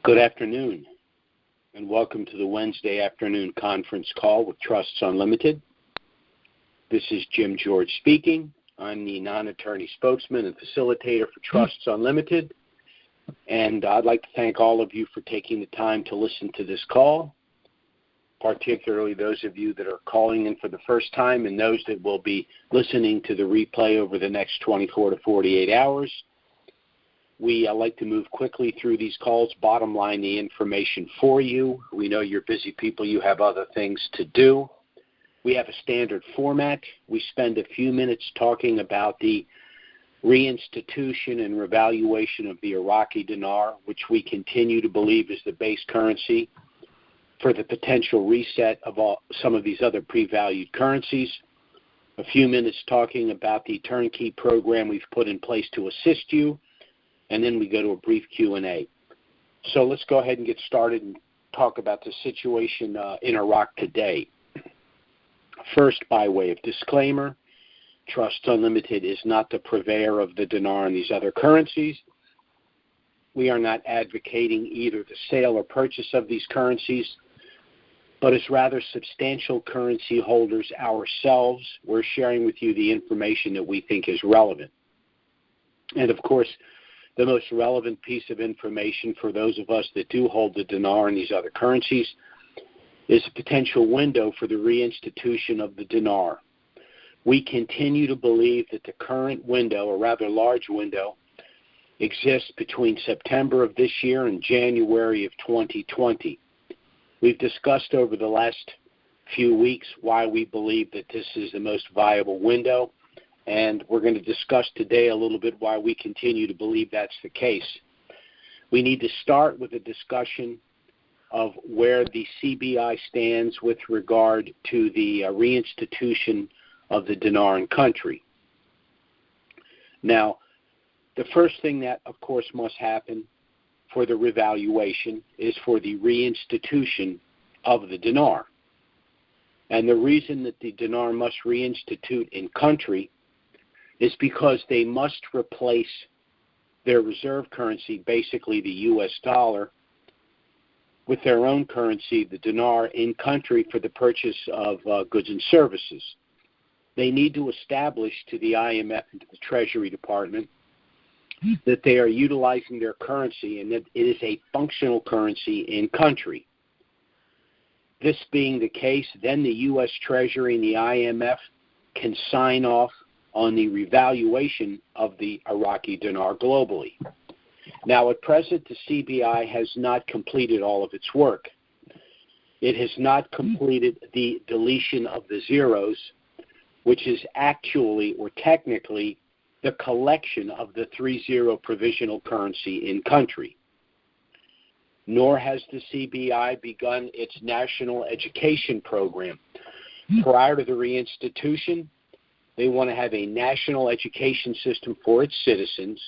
Good afternoon, and welcome to the Wednesday afternoon conference call with Trusts Unlimited. This is Jim George speaking. I'm the non-attorney spokesman and facilitator for Trusts Unlimited, and I'd like to thank all of you for taking the time to listen to this call, particularly those of you that are calling in for the first time and those that will be listening to the replay over the next 24 to 48 hours. We like to move quickly through these calls, bottom line the information for you. We know you're busy people, you have other things to do. We have a standard format. We spend a few minutes talking about the reinstitution and revaluation of the Iraqi dinar, which we continue to believe is the base currency for the potential reset of some of these other pre-valued currencies. A few minutes talking about the turnkey program we've put in place to assist you. And then we go to a brief Q&A. So let's go ahead and get started and talk about the situation in Iraq today. First, by way of disclaimer, Trusts Unlimited is not the purveyor of the dinar and these other currencies. We are not advocating either the sale or purchase of these currencies, but as rather substantial currency holders ourselves, we're sharing with you the information that we think is relevant. And of course, the most relevant piece of information for those of us that do hold the dinar and these other currencies is a potential window for the reinstitution of the dinar. We continue to believe that the current window, a rather large window, exists between September of this year and January of 2020. We've discussed over the last few weeks why we believe that this is the most viable window. And we're going to discuss today a little bit why we continue to believe that's the case. We need to start with a discussion of where the CBI stands with regard to the reinstitution of the dinar in country. Now, the first thing that, of course, must happen for the revaluation is for the reinstitution of the dinar. And the reason that the dinar must reinstitute in country is because they must replace their reserve currency, basically the U.S. dollar, with their own currency, the dinar, in country for the purchase of goods and services. They need to establish to the IMF and to the Treasury Department that they are utilizing their currency and that it is a functional currency in country. This being the case, then the U.S. Treasury and the IMF can sign off on the revaluation of the Iraqi dinar globally. Now, at present, the CBI has not completed all of its work. It has not completed the deletion of the zeros, which is actually or technically the collection of the 3-0 provisional currency in country. Nor has the CBI begun its national education program. Prior to the reinstitution, they want to have a national education system for its citizens,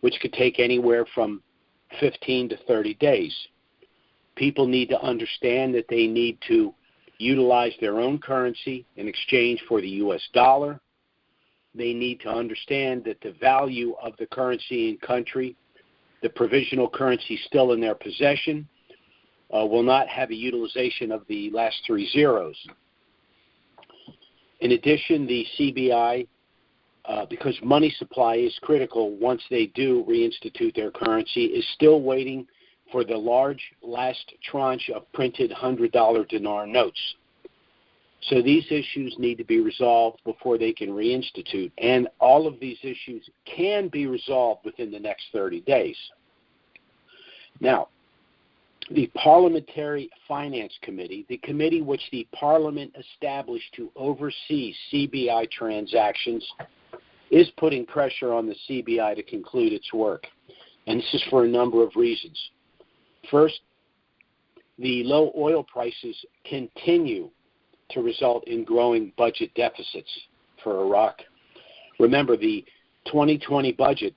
which could take anywhere from 15 to 30 days. People need to understand that they need to utilize their own currency in exchange for the U.S. dollar. They need to understand that the value of the currency in country, the provisional currency still in their possession, will not have a utilization of the last 3 zeros. In addition, the CBI, because money supply is critical once they do reinstitute their currency, is still waiting for the large last tranche of printed $100 dinar notes. So these issues need to be resolved before they can reinstitute, and all of these issues can be resolved within the next 30 days. Now, the Parliamentary Finance Committee, the committee which the Parliament established to oversee CBI transactions, is putting pressure on the CBI to conclude its work. And this is for a number of reasons. First, the low oil prices continue to result in growing budget deficits for Iraq. Remember, the 2020 budget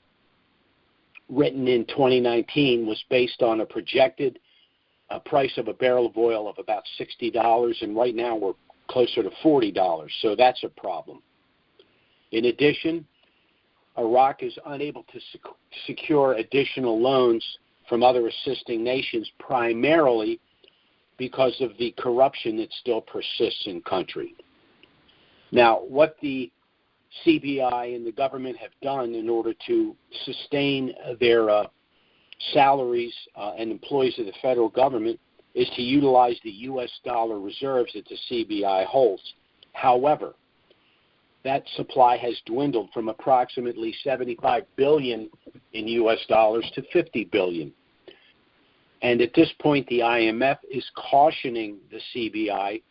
written in 2019 was based on a projected price of a barrel of oil of about $60, and right now we're closer to $40, so that's a problem. In addition, Iraq is unable to secure additional loans from other assisting nations, primarily because of the corruption that still persists in country. Now, what the CBI and the government have done in order to sustain their salaries and employees of the federal government is to utilize the U.S. dollar reserves that the CBI holds. However, that supply has dwindled from approximately $75 billion in U.S. dollars to $50 billion. And at this point, the IMF is cautioning the CBI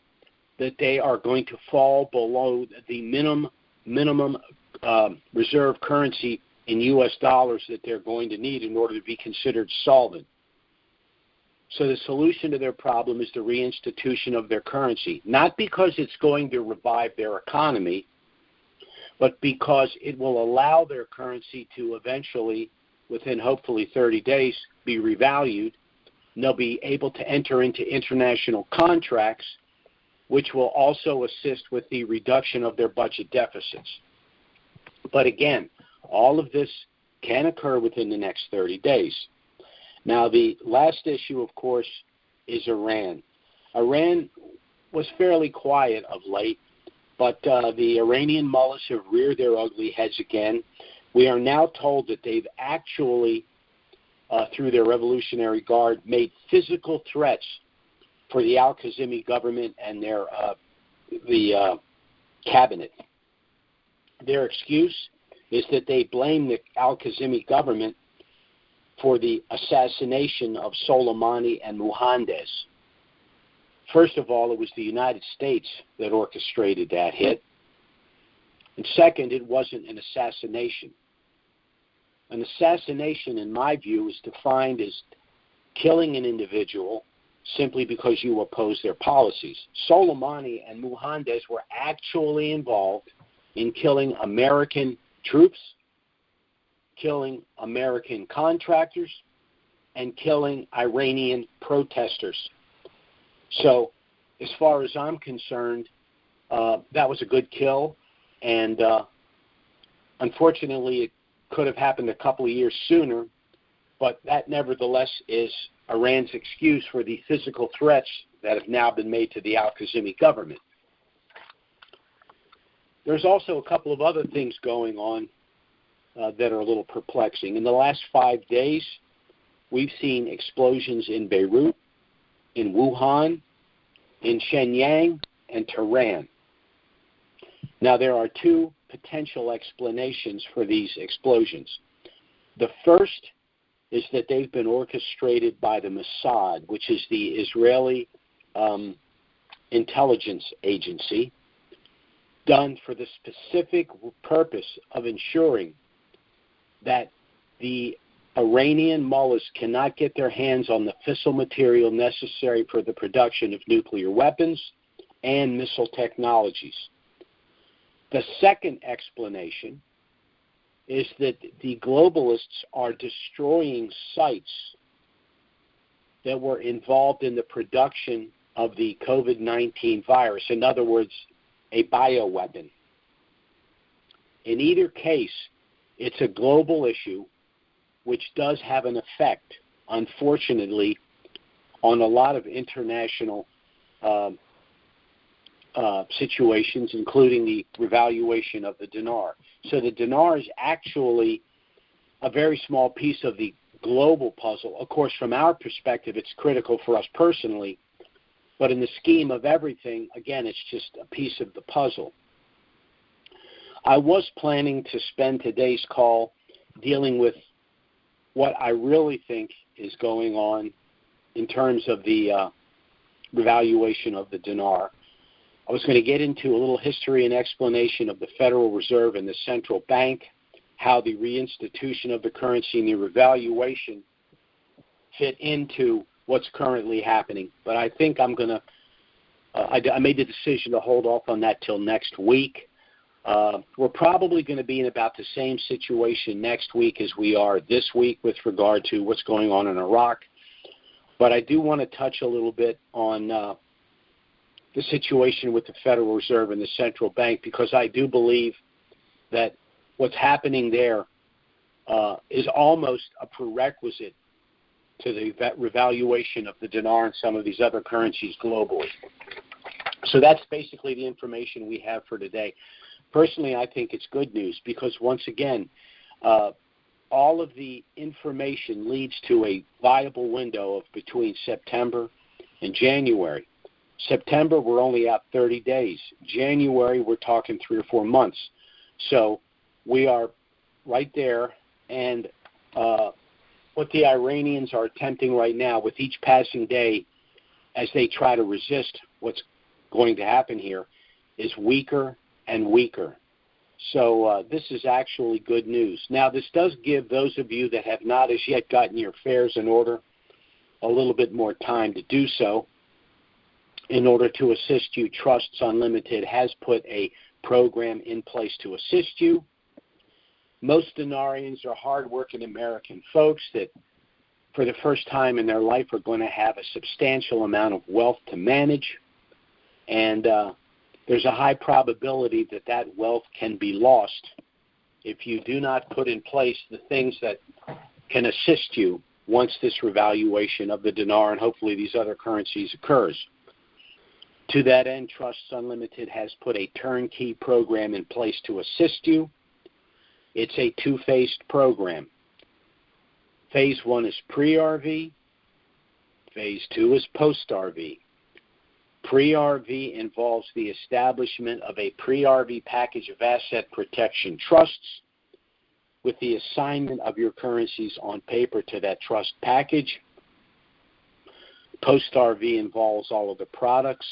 that they are going to fall below the minimum reserve currency in U.S. dollars that they're going to need in order to be considered solvent. So the solution to their problem is the reinstitution of their currency, not because it's going to revive their economy, but because it will allow their currency to eventually, within hopefully 30 days, be revalued. And they'll be able to enter into international contracts, which will also assist with the reduction of their budget deficits. But again, all of this can occur within the next 30 days. Now, the last issue, of course, is Iran. Iran was fairly quiet of late, but the Iranian mullahs have reared their ugly heads again. We are now told that they've actually, through their Revolutionary Guard, made physical threats for the al-Kazemi government and the cabinet. Their excuse is that they blame the al-Kazemi government for the assassination of Soleimani and Mohandes. First of all, it was the United States that orchestrated that hit. And second, it wasn't an assassination. An assassination, in my view, is defined as killing an individual simply because you oppose their policies. Soleimani and Mohandes were actually involved in killing American troops, killing American contractors, and killing Iranian protesters. So, as far as I'm concerned, that was a good kill, and unfortunately it could have happened a couple of years sooner, but that nevertheless is Iran's excuse for the physical threats that have now been made to the al-Kazemi government. There's also a couple of other things going on that are a little perplexing. In the last 5 days, we've seen explosions in Beirut, in Wuhan, in Shenyang, and Tehran. Now, there are two potential explanations for these explosions. The first is that they've been orchestrated by the Mossad, which is the Israeli intelligence agency, done for the specific purpose of ensuring that the Iranian mullahs cannot get their hands on the fissile material necessary for the production of nuclear weapons and missile technologies. The second explanation is that the globalists are destroying sites that were involved in the production of the COVID-19 virus. In other words, a bioweapon. In either case, it's a global issue which does have an effect, unfortunately, on a lot of international situations, including the revaluation of the dinar. So the dinar is actually a very small piece of the global puzzle. Of course, from our perspective, it's critical for us personally, but in the scheme of everything, again, it's just a piece of the puzzle. I was planning to spend today's call dealing with what I really think is going on in terms of the revaluation of the dinar. I was going to get into a little history and explanation of the Federal Reserve and the central bank, how the reinstitution of the currency and the revaluation fit into what's currently happening. But I think I'm going to I made the decision to hold off on that till next week. We're probably going to be in about the same situation next week as we are this week with regard to what's going on in Iraq. But I do want to touch a little bit on the situation with the Federal Reserve and the central bank, because I do believe that what's happening there is almost a prerequisite to the revaluation of the dinar and some of these other currencies globally. So that's basically the information we have for today. Personally, I think it's good news because, once again, all of the information leads to a viable window of between September and January. September, we're only out 30 days. January, we're talking 3 or 4 months. So we are right there, and what the Iranians are attempting right now with each passing day as they try to resist what's going to happen here is weaker and weaker. So this is actually good news. Now, this does give those of you that have not as yet gotten your affairs in order a little bit more time to do so. In order to assist you, Trusts Unlimited has put a program in place to assist you. Most Dinarians are hardworking American folks that, for the first time in their life, are going to have a substantial amount of wealth to manage. And there's a high probability that that wealth can be lost if you do not put in place the things that can assist you once this revaluation of the dinar and hopefully these other currencies occurs. To that end, Trusts Unlimited has put a turnkey program in place to assist you. It's a two-phased program. Phase 1 is pre-RV. Phase 2 is post-RV. Pre-RV involves the establishment of a pre-RV package of asset protection trusts with the assignment of your currencies on paper to that trust package. Post-RV involves all of the products,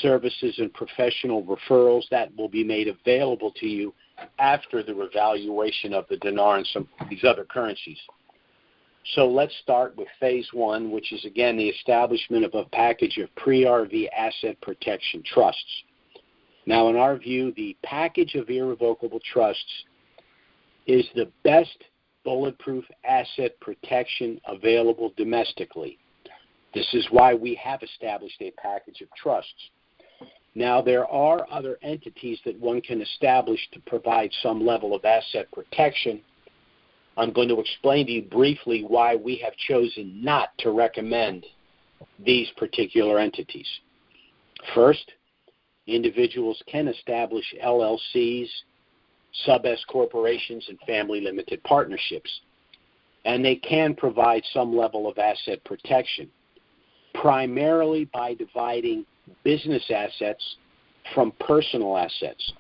services, and professional referrals that will be made available to you after the revaluation of the dinar and some of these other currencies. So let's start with Phase 1, which is, again, the establishment of a package of pre-RV asset protection trusts. Now, in our view, the package of irrevocable trusts is the best bulletproof asset protection available domestically. This is why we have established a package of trusts. Now, there are other entities that one can establish to provide some level of asset protection. I'm going to explain to you briefly why we have chosen not to recommend these particular entities. First, individuals can establish LLCs, sub-S corporations, and family limited partnerships, and they can provide some level of asset protection, primarily by dividing business assets from personal assets.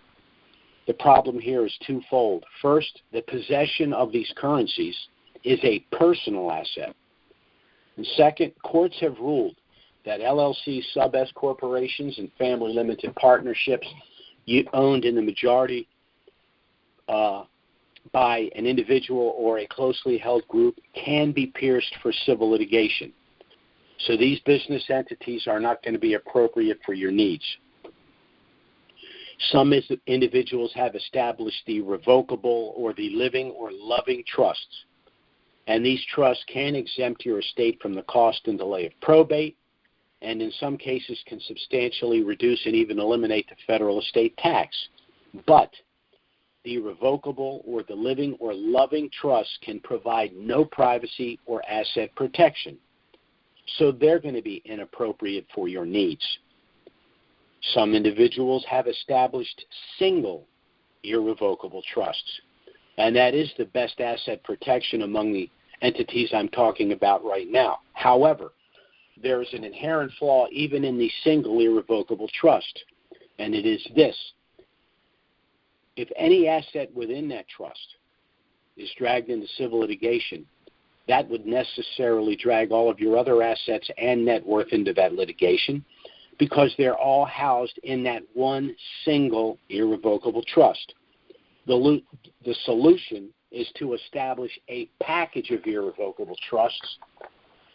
The problem here is twofold. First, the possession of these currencies is a personal asset. And second, courts have ruled that LLCs, sub-S corporations, and family limited partnerships owned in the majority by an individual or a closely held group can be pierced for civil litigation. So these business entities are not going to be appropriate for your needs. Some individuals have established the irrevocable or the living or loving trusts, and these trusts can exempt your estate from the cost and delay of probate, and in some cases can substantially reduce and even eliminate the federal estate tax. But the irrevocable or the living or loving trust can provide no privacy or asset protection, so they're going to be inappropriate for your needs. Some individuals have established single irrevocable trusts, and that is the best asset protection among the entities I'm talking about right now. However, there is an inherent flaw even in the single irrevocable trust, and it is this. If any asset within that trust is dragged into civil litigation, that would necessarily drag all of your other assets and net worth into that litigation, because they're all housed in that one single irrevocable trust. The solution is to establish a package of irrevocable trusts,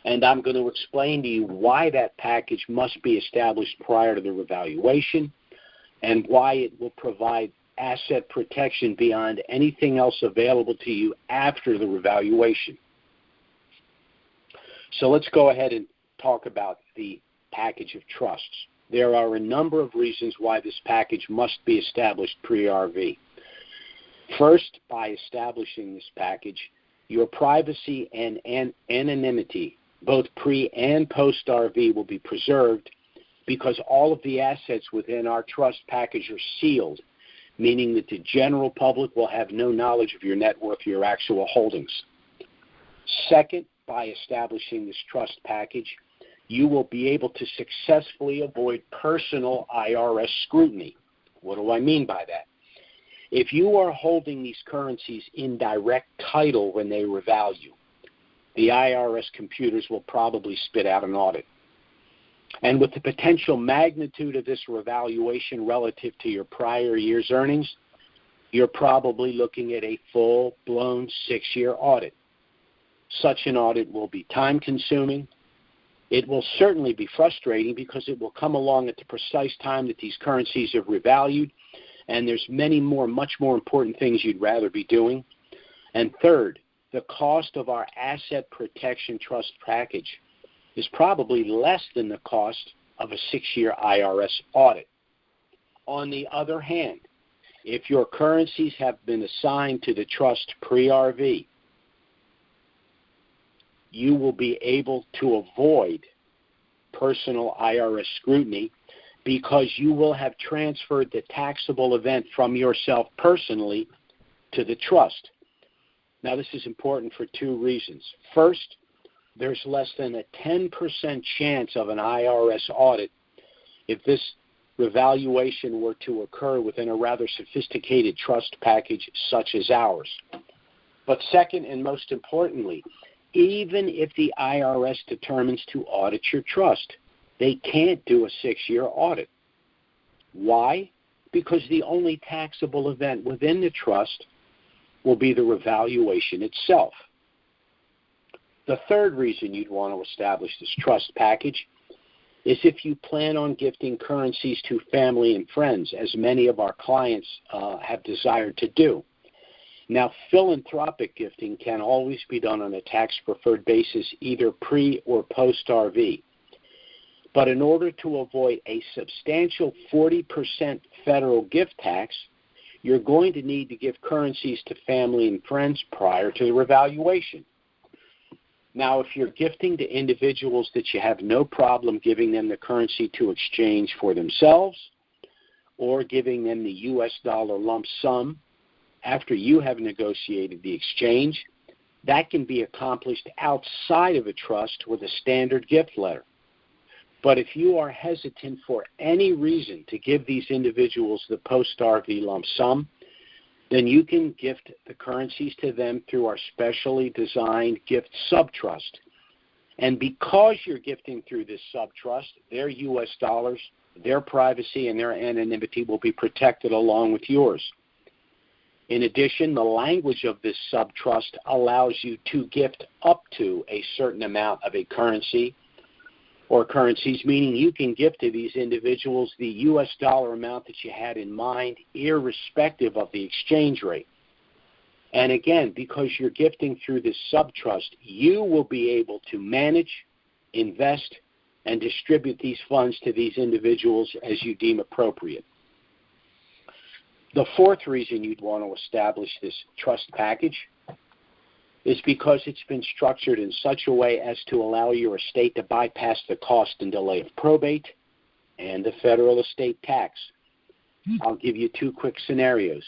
and I'm going to explain to you why that package must be established prior to the revaluation and why it will provide asset protection beyond anything else available to you after the revaluation. So let's go ahead and talk about the package of trusts. There are a number of reasons why this package must be established pre-RV. First, by establishing this package, your privacy and anonymity, both pre- and post-RV, will be preserved because all of the assets within our trust package are sealed, meaning that the general public will have no knowledge of your net worth or your actual holdings. Second, by establishing this trust package, you will be able to successfully avoid personal IRS scrutiny. What do I mean by that? If you are holding these currencies in direct title when they revalue, the IRS computers will probably spit out an audit. And with the potential magnitude of this revaluation relative to your prior year's earnings, you're probably looking at a full-blown 6-year audit. Such an audit will be time-consuming. It will certainly be frustrating because it will come along at the precise time that these currencies have revalued, and there's much more important things you'd rather be doing. And third, the cost of our asset protection trust package is probably less than the cost of a 6-year IRS audit. On the other hand, if your currencies have been assigned to the trust pre-RV, you will be able to avoid personal IRS scrutiny because you will have transferred the taxable event from yourself personally to the trust. Now, this is important for 2 reasons. First, there's less than a 10% chance of an IRS audit if this revaluation were to occur within a rather sophisticated trust package such as ours. But second, and most importantly, even if the IRS determines to audit your trust, they can't do a 6-year audit. Why? Because the only taxable event within the trust will be the revaluation itself. The third reason you'd want to establish this trust package is if you plan on gifting currencies to family and friends, as many of our clients have desired to do. Now, philanthropic gifting can always be done on a tax-preferred basis, either pre- or post-RV. But in order to avoid a substantial 40% federal gift tax, you're going to need to give currencies to family and friends prior to the revaluation. Now, if you're gifting to individuals that you have no problem giving them the currency to exchange for themselves, or giving them the U.S. dollar lump sum after you have negotiated the exchange, that can be accomplished outside of a trust with a standard gift letter. But if you are hesitant for any reason to give these individuals the post-RV lump sum, then you can gift the currencies to them through our specially designed gift subtrust. And because you're gifting through this subtrust, their U.S. dollars, their privacy, and their anonymity will be protected along with yours. In addition, the language of this subtrust allows you to gift up to a certain amount of a currency or currencies, meaning you can gift to these individuals the U.S. dollar amount that you had in mind, irrespective of the exchange rate. And again, because you're gifting through this subtrust, you will be able to manage, invest, and distribute these funds to these individuals as you deem appropriate. The fourth reason you'd want to establish this trust package is because it's been structured in such a way as to allow your estate to bypass the cost and delay of probate and the federal estate tax. I'll give you 2 quick scenarios.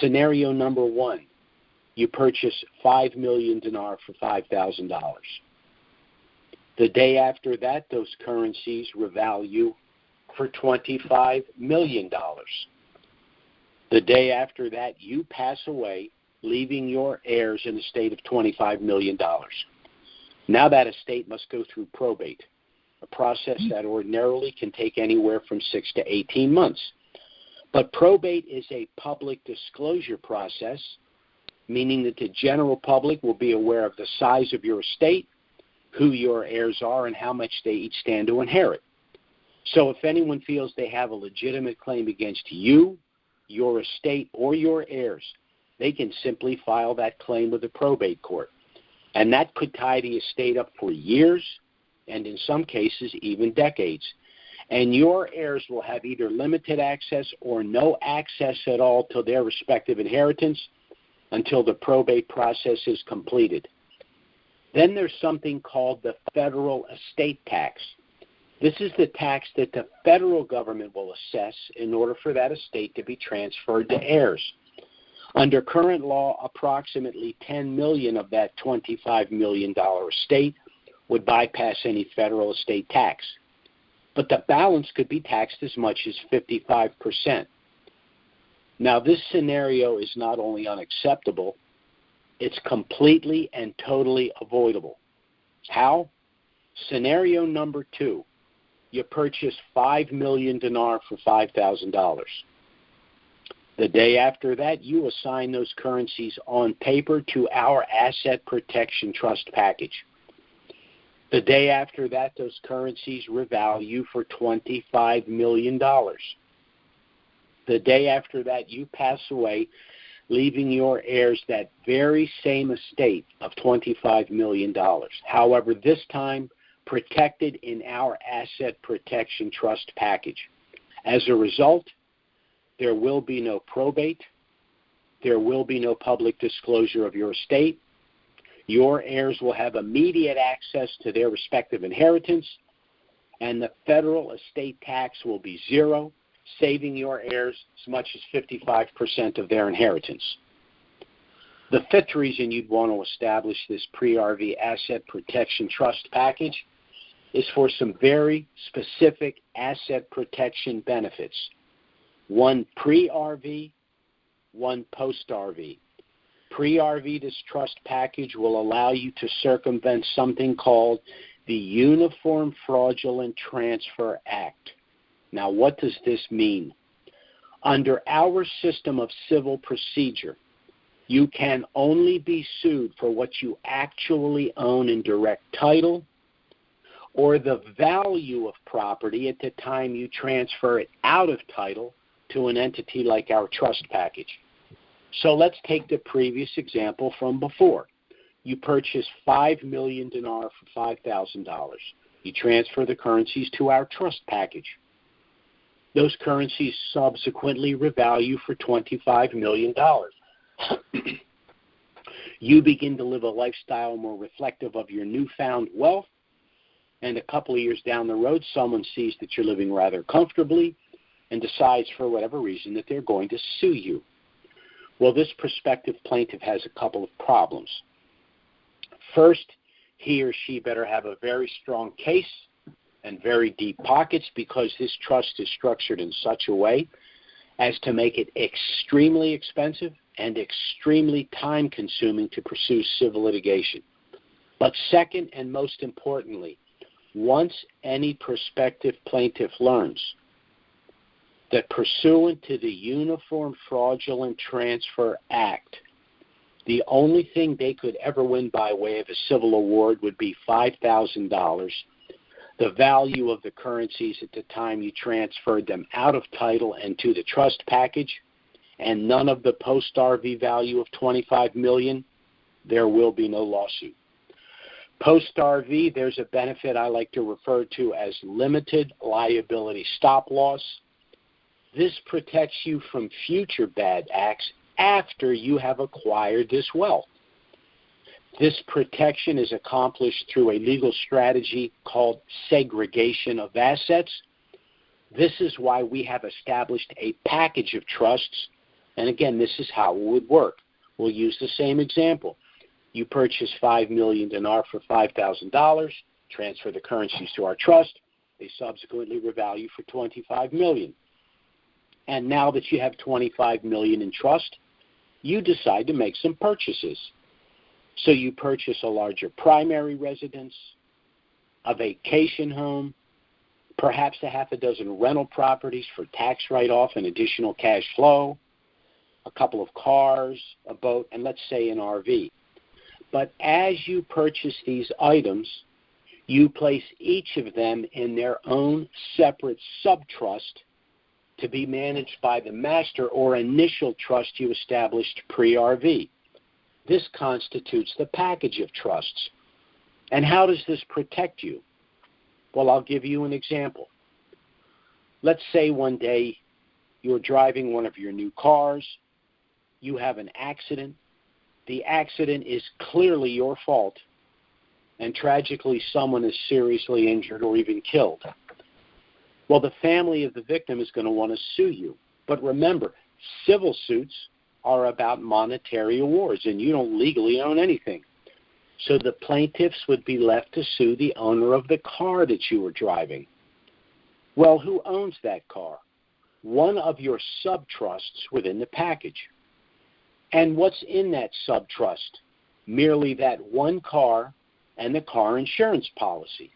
Scenario number 1, you purchase 5 million dinar for $5,000. The day after that, those currencies revalue for $25 million. The day after that, you pass away, leaving your heirs an estate of $25 million. Now that estate must go through probate, a process that ordinarily can take anywhere from 6 to 18 months. But probate is a public disclosure process, meaning that the general public will be aware of the size of your estate, who your heirs are, and how much they each stand to inherit. So if anyone feels they have a legitimate claim against you, your estate, or your heirs, they can simply file that claim with the probate court. And that could tie the estate up for years, and in some cases, even decades. and your heirs will have either limited access or no access at all to their respective inheritance until the probate process is completed. Then there's something called the federal estate tax. This is the tax that the federal government will assess in order for that estate to be transferred to heirs. Under current law, approximately $10 million of that $25 million estate would bypass any federal estate tax. But the balance could be taxed as much as 55%. Now, this scenario is not only unacceptable, it's completely and totally avoidable. How? Scenario number 2. You purchase 5 million dinar for $5,000. The day after that, you assign those currencies on paper to our asset protection trust package. The day after that, those currencies revalue for $25 million. The day after that, you pass away, leaving your heirs that very same estate of $25 million. However, this time protected in our asset protection trust package. As a result, there will be no probate. There will be no public disclosure of your estate. Your heirs will have immediate access to their respective inheritance, and the federal estate tax will be zero, saving your heirs as much as 55% of their inheritance. The fifth reason you'd want to establish this pre-RV asset protection trust package is for some very specific asset protection benefits. One pre-RV, one post-RV. Pre-RV, this trust package will allow you to circumvent something called the Uniform Fraudulent Transfer Act. Now, what does this mean? Under our system of civil procedure, you can only be sued for what you actually own in direct title or the value of property at the time you transfer it out of title to an entity like our trust package. So let's take the previous example from before. You purchase 5 million dinar for $5,000. You transfer the currencies to our trust package. Those currencies subsequently revalue for $25 million. You begin to live a lifestyle more reflective of your newfound wealth, and a couple of years down the road, someone sees that you're living rather comfortably and decides for whatever reason that they're going to sue you. Well, this prospective plaintiff has a couple of problems. First, he or she better have a very strong case and very deep pockets, because this trust is structured in such a way as to make it extremely expensive and extremely time-consuming to pursue civil litigation. But second, and most importantly, once any prospective plaintiff learns that pursuant to the Uniform Fraudulent Transfer Act, the only thing they could ever win by way of a civil award would be $5,000, the value of the currencies at the time you transferred them out of title and to the trust package, and none of the post-RV value of $25 million, there will be no lawsuit. Post-RV, there's a benefit I like to refer to as limited liability stop-loss. This protects you from future bad acts after you have acquired this wealth. This protection is accomplished through a legal strategy called segregation of assets. This is why we have established a package of trusts, and again, this is how it would work. We'll use the same example. You purchase 5 million dinar for $5,000, transfer the currencies to our trust. They subsequently revalue for $25 million. And now that you have $25 million in trust, you decide to make some purchases. So you purchase a larger primary residence, a vacation home, perhaps a half a dozen rental properties for tax write-off and additional cash flow, a couple of cars, a boat, and let's say an RV. But as you purchase these items, you place each of them in their own separate subtrust to be managed by the master or initial trust you established pre-RV. This constitutes the package of trusts. And how does this protect you? Well, I'll give you an example. Let's say one day you're driving one of your new cars, you have an accident, the accident is clearly your fault, and tragically someone is seriously injured or even killed. Well, the family of the victim is going to want to sue you. But remember, civil suits are about monetary awards, and you don't legally own anything. So the plaintiffs would be left to sue the owner of the car that you were driving. Well, who owns that car? One of your subtrusts within the package. And what's in that subtrust? Merely that one car and the car insurance policy.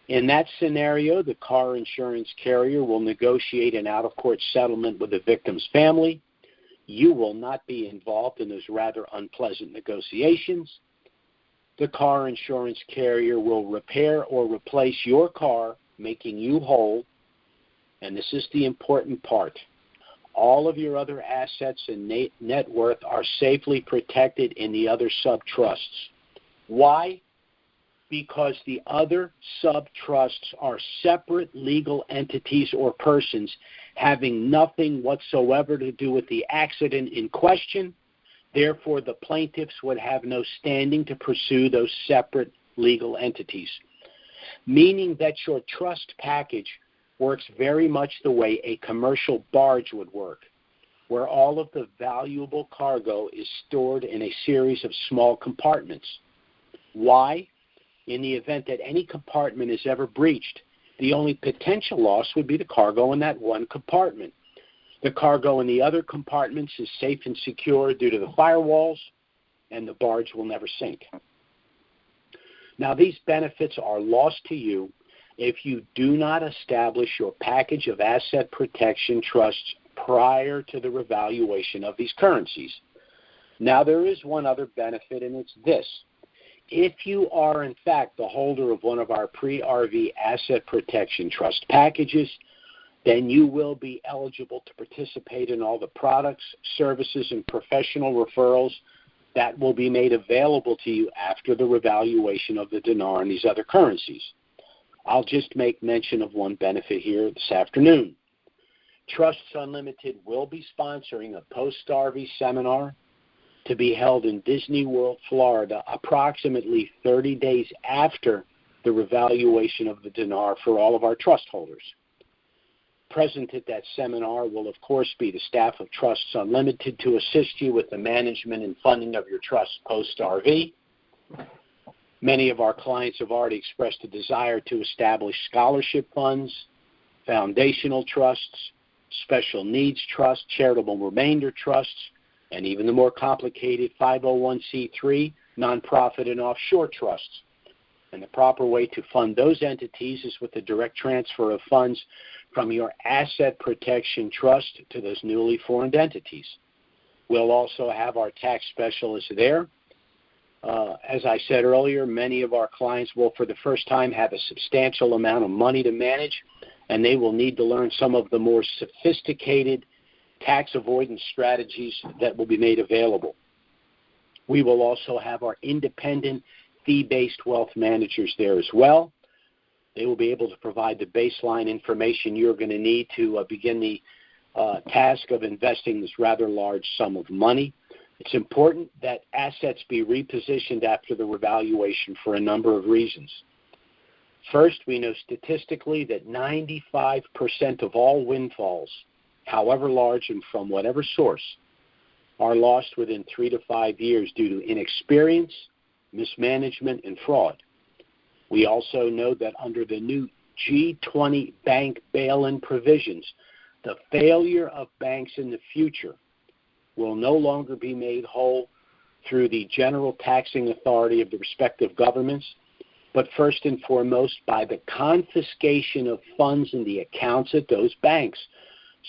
In that scenario, the car insurance carrier will negotiate an out-of-court settlement with the victim's family. You will not be involved in those rather unpleasant negotiations. The car insurance carrier will repair or replace your car, making you whole. And this is the important part. All of your other assets and net worth are safely protected in the other subtrusts. Why? Because the other subtrusts are separate legal entities or persons having nothing whatsoever to do with the accident in question. Therefore, the plaintiffs would have no standing to pursue those separate legal entities, meaning that your trust package works very much the way a commercial barge would work, where all of the valuable cargo is stored in a series of small compartments. Why? In the event that any compartment is ever breached, the only potential loss would be the cargo in that one compartment. The cargo in the other compartments is safe and secure due to the firewalls, and the barge will never sink. Now, these benefits are lost to you if you do not establish your package of asset protection trusts prior to the revaluation of these currencies. Now, there is one other benefit, and it's this. If you are, in fact, the holder of one of our pre-RV asset protection trust packages, then you will be eligible to participate in all the products, services, and professional referrals that will be made available to you after the revaluation of the dinar and these other currencies. I'll just make mention of one benefit here this afternoon. Trusts Unlimited will be sponsoring a post-RV seminar to be held in Disney World, Florida, approximately 30 days after the revaluation of the dinar for all of our trust holders. Present at that seminar will, of course, be the staff of Trusts Unlimited to assist you with the management and funding of your trust post-RV. Many of our clients have already expressed a desire to establish scholarship funds, foundational trusts, special needs trusts, charitable remainder trusts, and even the more complicated 501c3 nonprofit and offshore trusts. And the proper way to fund those entities is with the direct transfer of funds from your asset protection trust to those newly formed entities. We'll also have our tax specialists there. As I said earlier, many of our clients will for the first time have a substantial amount of money to manage, and they will need to learn some of the more sophisticated tax avoidance strategies that will be made available. We will also have our independent fee-based wealth managers there as well. They will be able to provide the baseline information you're going to need to begin the task of investing this rather large sum of money. It's important that assets be repositioned after the revaluation for a number of reasons. First, we know statistically that 95% of all windfalls, however large and from whatever source, are lost within 3 to 5 years due to inexperience, mismanagement, and fraud. We also know that under the new G20 bank bail-in provisions, the failure of banks in the future will no longer be made whole through the general taxing authority of the respective governments, but first and foremost by the confiscation of funds in the accounts at those banks.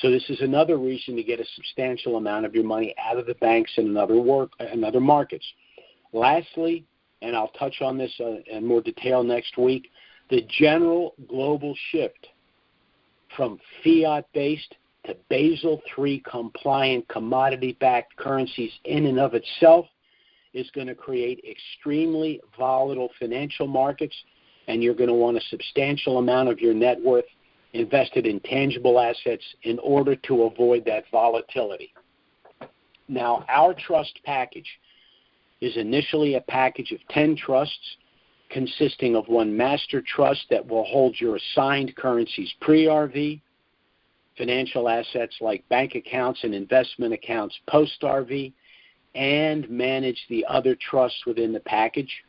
So this is another reason to get a substantial amount of your money out of the banks and in other markets. Lastly, and I'll touch on this in more detail next week, the general global shift from fiat-based to Basel III compliant commodity-backed currencies in and of itself is going to create extremely volatile financial markets, and you're going to want a substantial amount of your net worth invested in tangible assets in order to avoid that volatility. Now, our trust package is initially a package of 10 trusts consisting of one master trust that will hold your assigned currencies pre-RV, financial assets like bank accounts and investment accounts post-RV, and manage the other trusts within the package.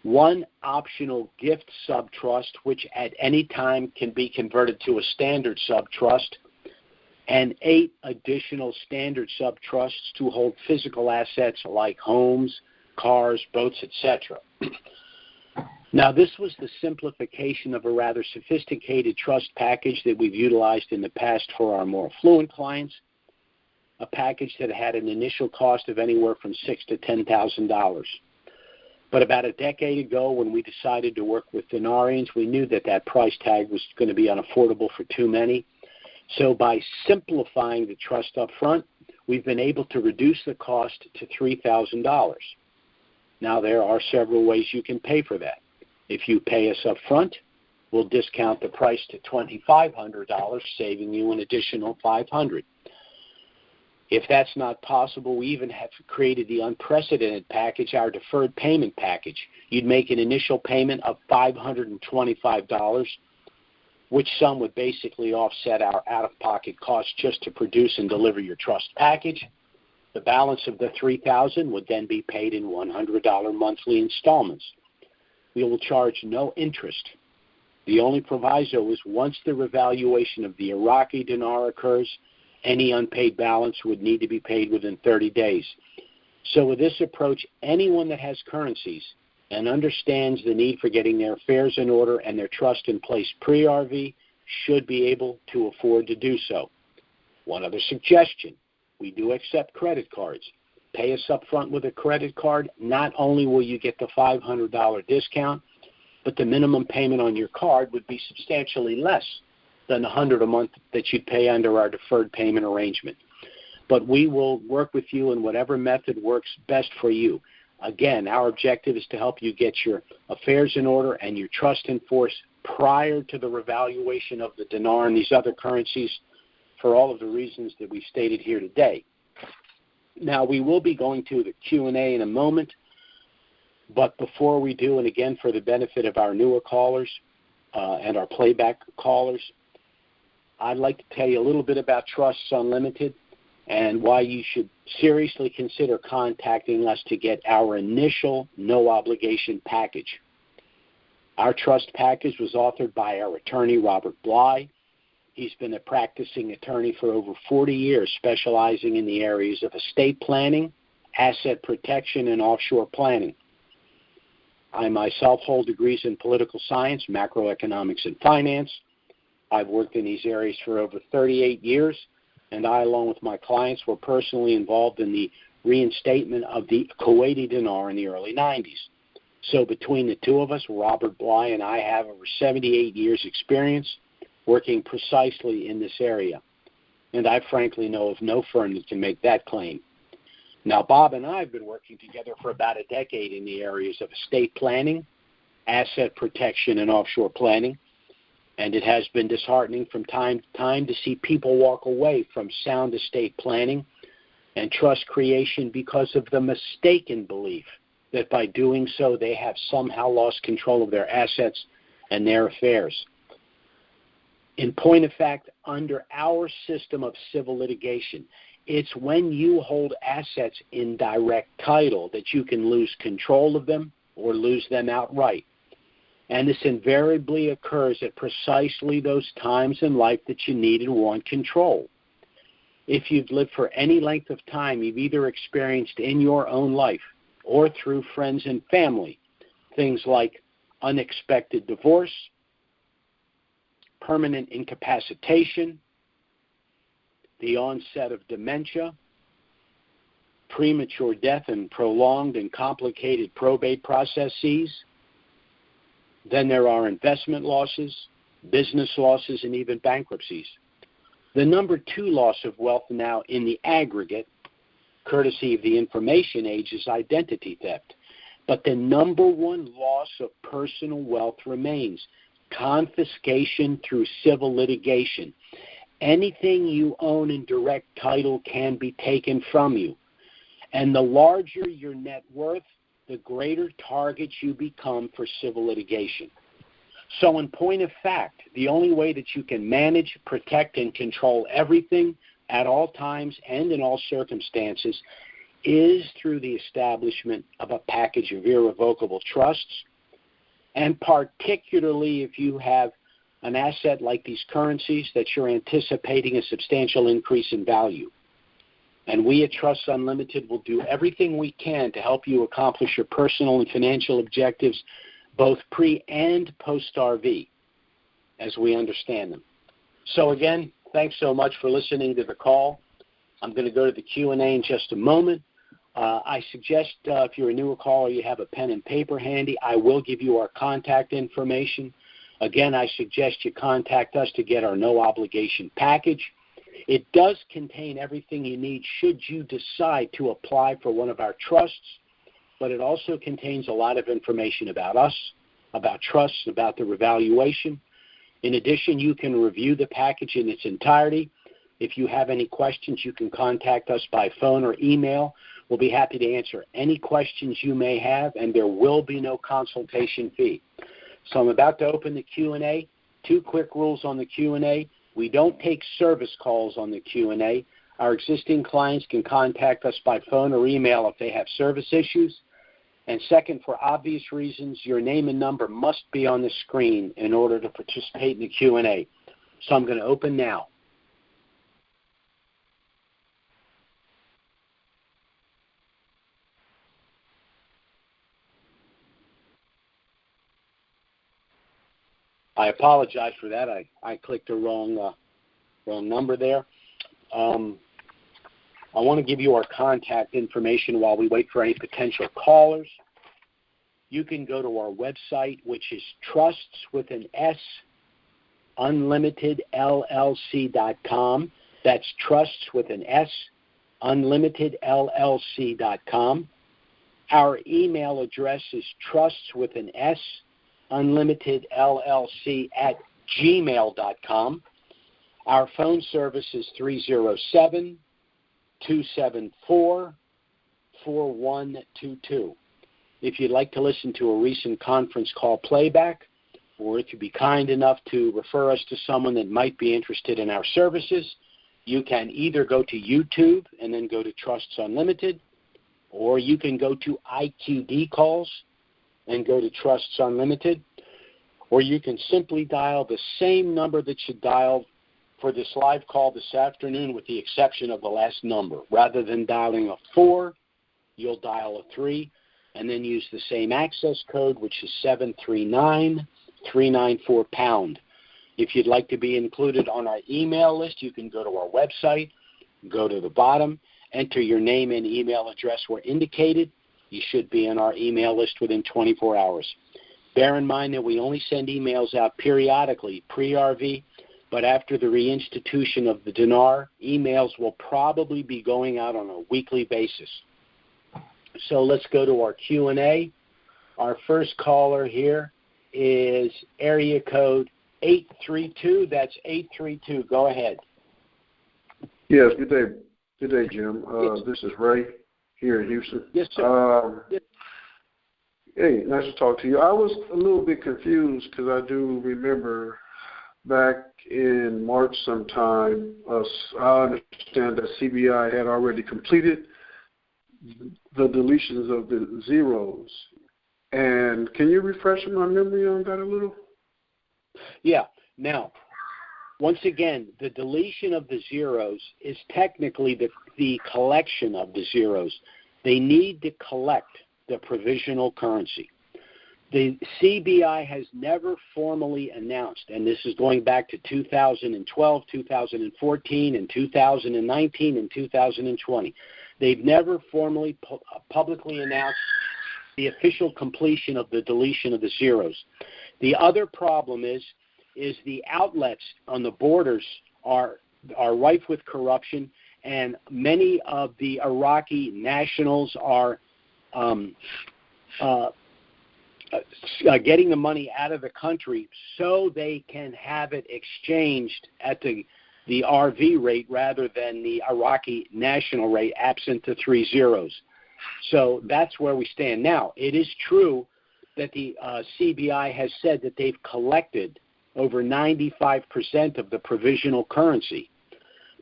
One optional gift subtrust, which at any time can be converted to a standard subtrust, and 8 additional standard subtrusts to hold physical assets like homes, cars, boats, etc. Now, this was the simplification of a rather sophisticated trust package that we've utilized in the past for our more affluent clients, a package that had an initial cost of anywhere from $6,000 to $10,000. But about a decade ago, when we decided to work with Dinarians, we knew that that price tag was going to be unaffordable for too many. So by simplifying the trust up front, we've been able to reduce the cost to $3,000. Now, there are several ways you can pay for that. If you pay us up front, we'll discount the price to $2,500, saving you an additional $500. If that's not possible, we even have created the unprecedented package, our deferred payment package. You'd make an initial payment of $525, which sum would basically offset our out-of-pocket costs just to produce and deliver your trust package. The balance of the $3,000 would then be paid in $100 monthly installments. We will charge no interest. The only proviso is once the revaluation of the Iraqi dinar occurs, any unpaid balance would need to be paid within 30 days. So with this approach, anyone that has currencies and understands the need for getting their affairs in order and their trust in place pre-RV should be able to afford to do so. One other suggestion, we do accept credit cards. Pay us up front with a credit card. Not only will you get the $500 discount, but the minimum payment on your card would be substantially less than $100 a month that you'd pay under our deferred payment arrangement. But we will work with you in whatever method works best for you. Again, our objective is to help you get your affairs in order and your trust in force prior to the revaluation of the dinar and these other currencies for all of the reasons that we've stated here today. Now, we will be going to the Q&A in a moment, but before we do, and again for the benefit of our newer callers and our playback callers, I'd like to tell you a little bit about Trusts Unlimited and why you should seriously consider contacting us to get our initial no-obligation package. Our trust package was authored by our attorney, Robert Bly. He's been a practicing attorney for over 40 years, specializing in the areas of estate planning, asset protection, and offshore planning. I myself hold degrees in political science, macroeconomics, and finance. I've worked in these areas for over 38 years, and I, along with my clients, were personally involved in the reinstatement of the Kuwaiti dinar in the early 90s. So between the two of us, Robert Bly and I have over 78 years' experience working precisely in this area. And I frankly know of no firm that can make that claim. Now, Bob and I have been working together for about a decade in the areas of estate planning, asset protection, and offshore planning. And it has been disheartening from time to time to see people walk away from sound estate planning and trust creation because of the mistaken belief that by doing so they have somehow lost control of their assets and their affairs. In point of fact, under our system of civil litigation, it's when you hold assets in direct title that you can lose control of them or lose them outright. And this invariably occurs at precisely those times in life that you need and want control. If you've lived for any length of time, you've either experienced in your own life or through friends and family things like unexpected divorce, permanent incapacitation, the onset of dementia, premature death and prolonged and complicated probate processes. Then there are investment losses, business losses, and even bankruptcies. The number 2 loss of wealth now in the aggregate, courtesy of the information age, is identity theft. But the number 1 loss of personal wealth remains confiscation through civil litigation. Anything you own in direct title can be taken from you. And the larger your net worth, the greater targets you become for civil litigation. So in point of fact, the only way that you can manage, protect, and control everything at all times and in all circumstances is through the establishment of a package of irrevocable trusts, and particularly if you have an asset like these currencies that you're anticipating a substantial increase in value. And we at Trusts Unlimited will do everything we can to help you accomplish your personal and financial objectives, both pre- and post-RV, as we understand them. So again, thanks so much for listening to the call. I'm going to go to the Q&A in just a moment. I suggest if you're a newer caller, you have a pen and paper handy. I will give you our contact information. Again, I suggest you contact us to get our no-obligation package. It does contain everything you need should you decide to apply for one of our trusts, but it also contains a lot of information about us, about trusts, about the revaluation. In addition, you can review the package in its entirety. If you have any questions, you can contact us by phone or email. We'll be happy to answer any questions you may have, and there will be no consultation fee. So I'm about to open the Q&A. 2 quick rules on the Q&A. We don't take service calls on the Q&A. Our existing clients can contact us by phone or email if they have service issues. And second, for obvious reasons, your name and number must be on the screen in order to participate in the Q&A. So I'm going to open now. I apologize for that. I clicked the wrong number there. I want to give you our contact information while we wait for any potential callers. You can go to our website, which is trustswithans.unlimitedllc.com. That's trustswithans.unlimitedllc.com. Our email address is trustswithans.unlimitedllc@gmail.com. Our phone service is 307-274-4122. If you'd like to listen to a recent conference call playback, or if you'd be kind enough to refer us to someone that might be interested in our services, you can either go to YouTube and then go to Trusts Unlimited, or you can go to IQD calls and go to Trusts Unlimited, or you can simply dial the same number that you dialed for this live call this afternoon, with the exception of the last number. Rather than dialing a 4, you'll dial a 3, and then use the same access code, which is 739-394#. If you'd like to be included on our email list, you can go to our website, go to the bottom, enter your name and email address where indicated. You should be on our email list within 24 hours. Bear in mind that we only send emails out periodically, pre-RV, but after the reinstitution of the Dinar, emails will probably be going out on a weekly basis. So let's go to our Q&A. Our first caller here is area code 832. That's 832. Go ahead. Yes, good day. Good day, Jim. This is Ray here in Houston. Yes, sir. Hey, nice to talk to you. I was a little bit confused because I do remember back in March sometime, I understand that CBI had already completed the deletions of the zeros. And can you refresh my memory on that a little? Yeah. Now, once again, the deletion of the zeros is technically the collection of the zeros. They need to collect the provisional currency. The CBI has never formally announced, and this is going back to 2012, 2014, and 2019, and 2020. They've never formally publicly announced the official completion of the deletion of the zeros. The other problem is the outlets on the borders are rife with corruption, and many of the Iraqi nationals are getting the money out of the country so they can have it exchanged at the RV rate rather than the Iraqi national rate, absent the 3 zeros. So that's where we stand. Now, it is true that the CBI has said that they've collected over 95% of the provisional currency.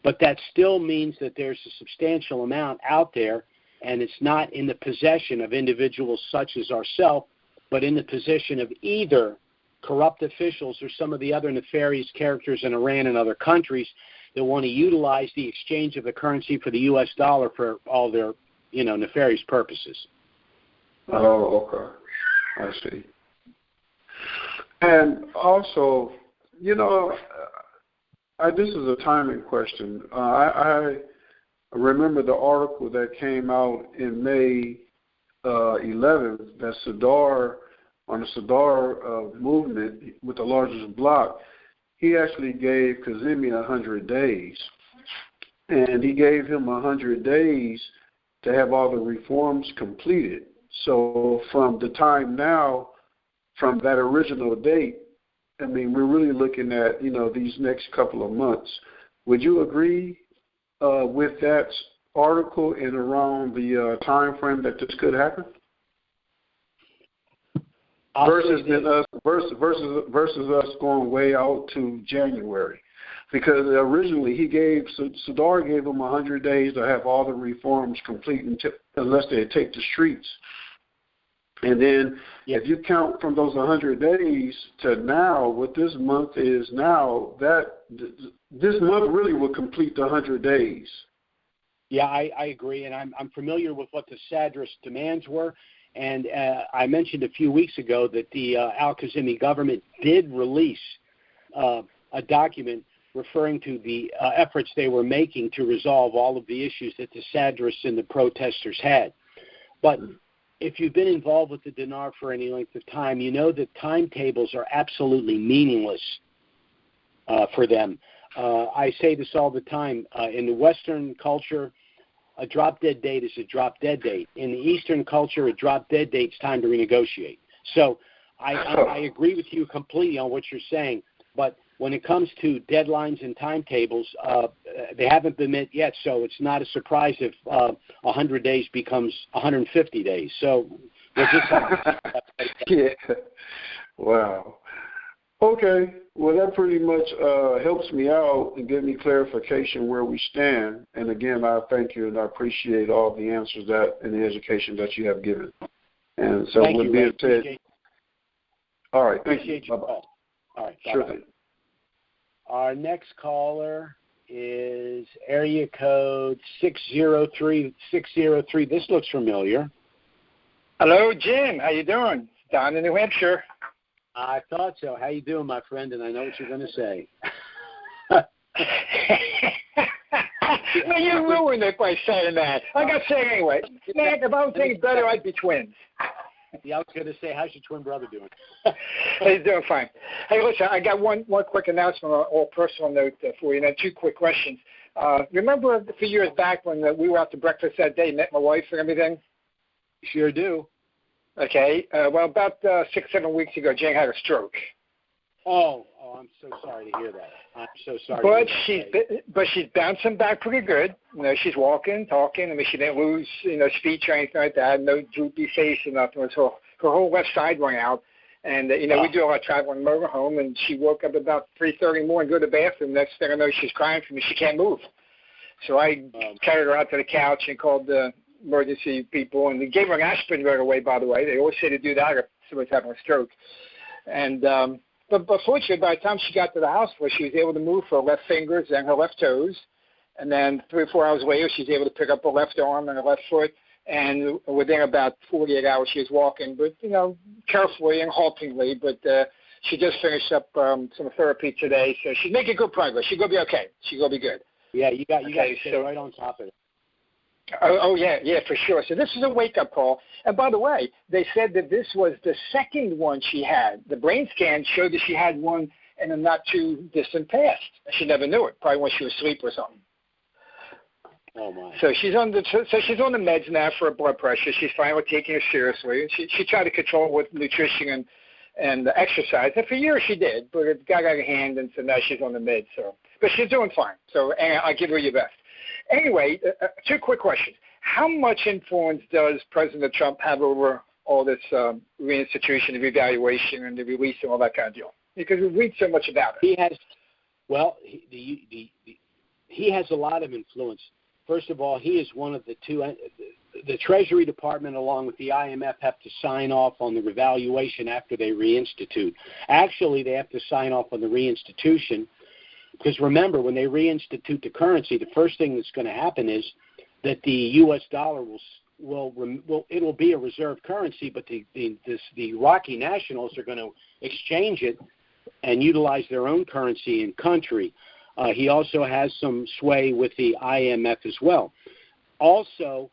But that still means that there's a substantial amount out there, and it's not in the possession of individuals such as ourselves, but in the possession of either corrupt officials or some of the other nefarious characters in Iran and other countries that want to utilize the exchange of the currency for the U.S. dollar for all their, nefarious purposes. Oh, okay. I see. And also, this is a timing question. I remember the article that came out in May 11th that on the Sadr movement with the largest bloc, he actually gave Kazemi 100 days. And he gave him 100 days to have all the reforms completed. So from the time now, from that original date, we're really looking at, these next couple of months. Would you agree with that article and around the time frame that this could happen? Versus us going way out to January, because originally Sadr gave them 100 days to have all the reforms complete unless they take the streets. And then if you count from those 100 days to now, what this month is now, that this month really will complete the 100 days. Yeah, I agree, and I'm familiar with what the Sadr's demands were. And I mentioned a few weeks ago that the Al-Kazemi government did release a document referring to the efforts they were making to resolve all of the issues that the Sadrists and the protesters had. But if you've been involved with the Dinar for any length of time, you know that timetables are absolutely meaningless for them. I say this all the time. In the Western culture, a drop-dead date is a drop-dead date. In the Eastern culture, a drop-dead date is time to renegotiate. So I agree with you completely on what you're saying. But when it comes to deadlines and timetables, they haven't been met yet, so it's not a surprise if 100 days becomes 150 days. So we'll just have to yeah. Wow. Okay. Well, that pretty much helps me out and give me clarification where we stand. And again, I thank you and I appreciate all the answers and the education that you have given. And so with being said, all right. Thank you. Bye-bye. All right. Sure thing. Our next caller is area code 603. This looks familiar. Hello, Jim. How you doing? Down in New Hampshire. I thought so. How you doing, my friend? And I know what you're going to say. No, you ruined it by saying that. I got to say it anyway. Man, if I was thinking better, I'd be twins. Yeah, I was going to say, how's your twin brother doing? He's doing fine. Hey, listen, I got one quick announcement on a personal note for you, and then 2 quick questions. Remember a few years back when we were out to breakfast that day, met my wife and everything? Sure do. Okay. Well, about 6-7 weeks ago, Jane had a stroke. Oh, I'm so sorry to hear that. I'm so sorry. But she's bouncing back pretty good. She's walking, talking. She didn't lose, speech or anything like that. No droopy face or nothing. Her whole left side went out. And, we do a lot of traveling in the motorhome, and she woke up about 3:30 in the morning, go to the bathroom. Next thing I know, she's crying for me. She can't move. So I carried her out to the couch and called the emergency people, and they gave her an aspirin right away, by the way. They always say to do that if somebody's having a stroke. And but fortunately, by the time she got to the hospital, she was able to move her left fingers and her left toes. And then 3 or 4 hours later, she was able to pick up her left arm and her left foot. And within about 48 hours, she was walking, but, carefully and haltingly. But she just finished up some therapy today, so she's making good progress. She's going to be okay. She's going to be good. Yeah, you got to stay right on top of it. Oh, yeah, for sure. So this is a wake-up call. And by the way, they said that this was the second one she had. The brain scan showed that she had one in a not-too-distant past. She never knew it, probably when she was asleep or something. Oh my! So she's on the meds now for her blood pressure. She's finally taking it seriously. She tried to control it with nutrition and exercise, and for years she did, but it got out of hand, and so now she's on the meds. So, but she's doing fine. So, and I'll give her your best. Anyway, 2 quick questions. How much influence does President Trump have over all this reinstitution, the revaluation, and the release, and all that kind of deal? Because we read so much about it. He has, well, he has a lot of influence. First of all, he is one of the two. The Treasury Department, along with the IMF, have to sign off on the revaluation after they reinstitute. Actually, they have to sign off on the reinstitution because remember, when they reinstitute the currency, the first thing that's going to happen is that the U.S. dollar will be a reserve currency, but the Iraqi nationals are going to exchange it and utilize their own currency in country. He also has some sway with the IMF as well. Also,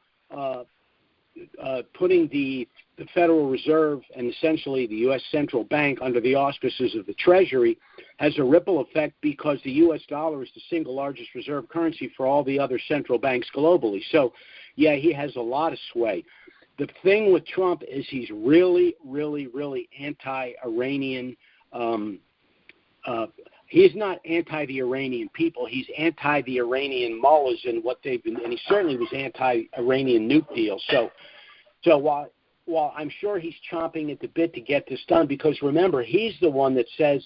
putting the Federal Reserve and essentially the U.S. Central Bank under the auspices of the Treasury has a ripple effect because the U.S. dollar is the single largest reserve currency for all the other central banks globally. So, yeah, he has a lot of sway. The thing with Trump is he's really, really, really anti-Iranian. He's not anti the Iranian people. He's anti the Iranian mullahs and what they've been, and he certainly was anti-Iranian nuke deal. So while I'm sure he's chomping at the bit to get this done, because remember, he's the one that says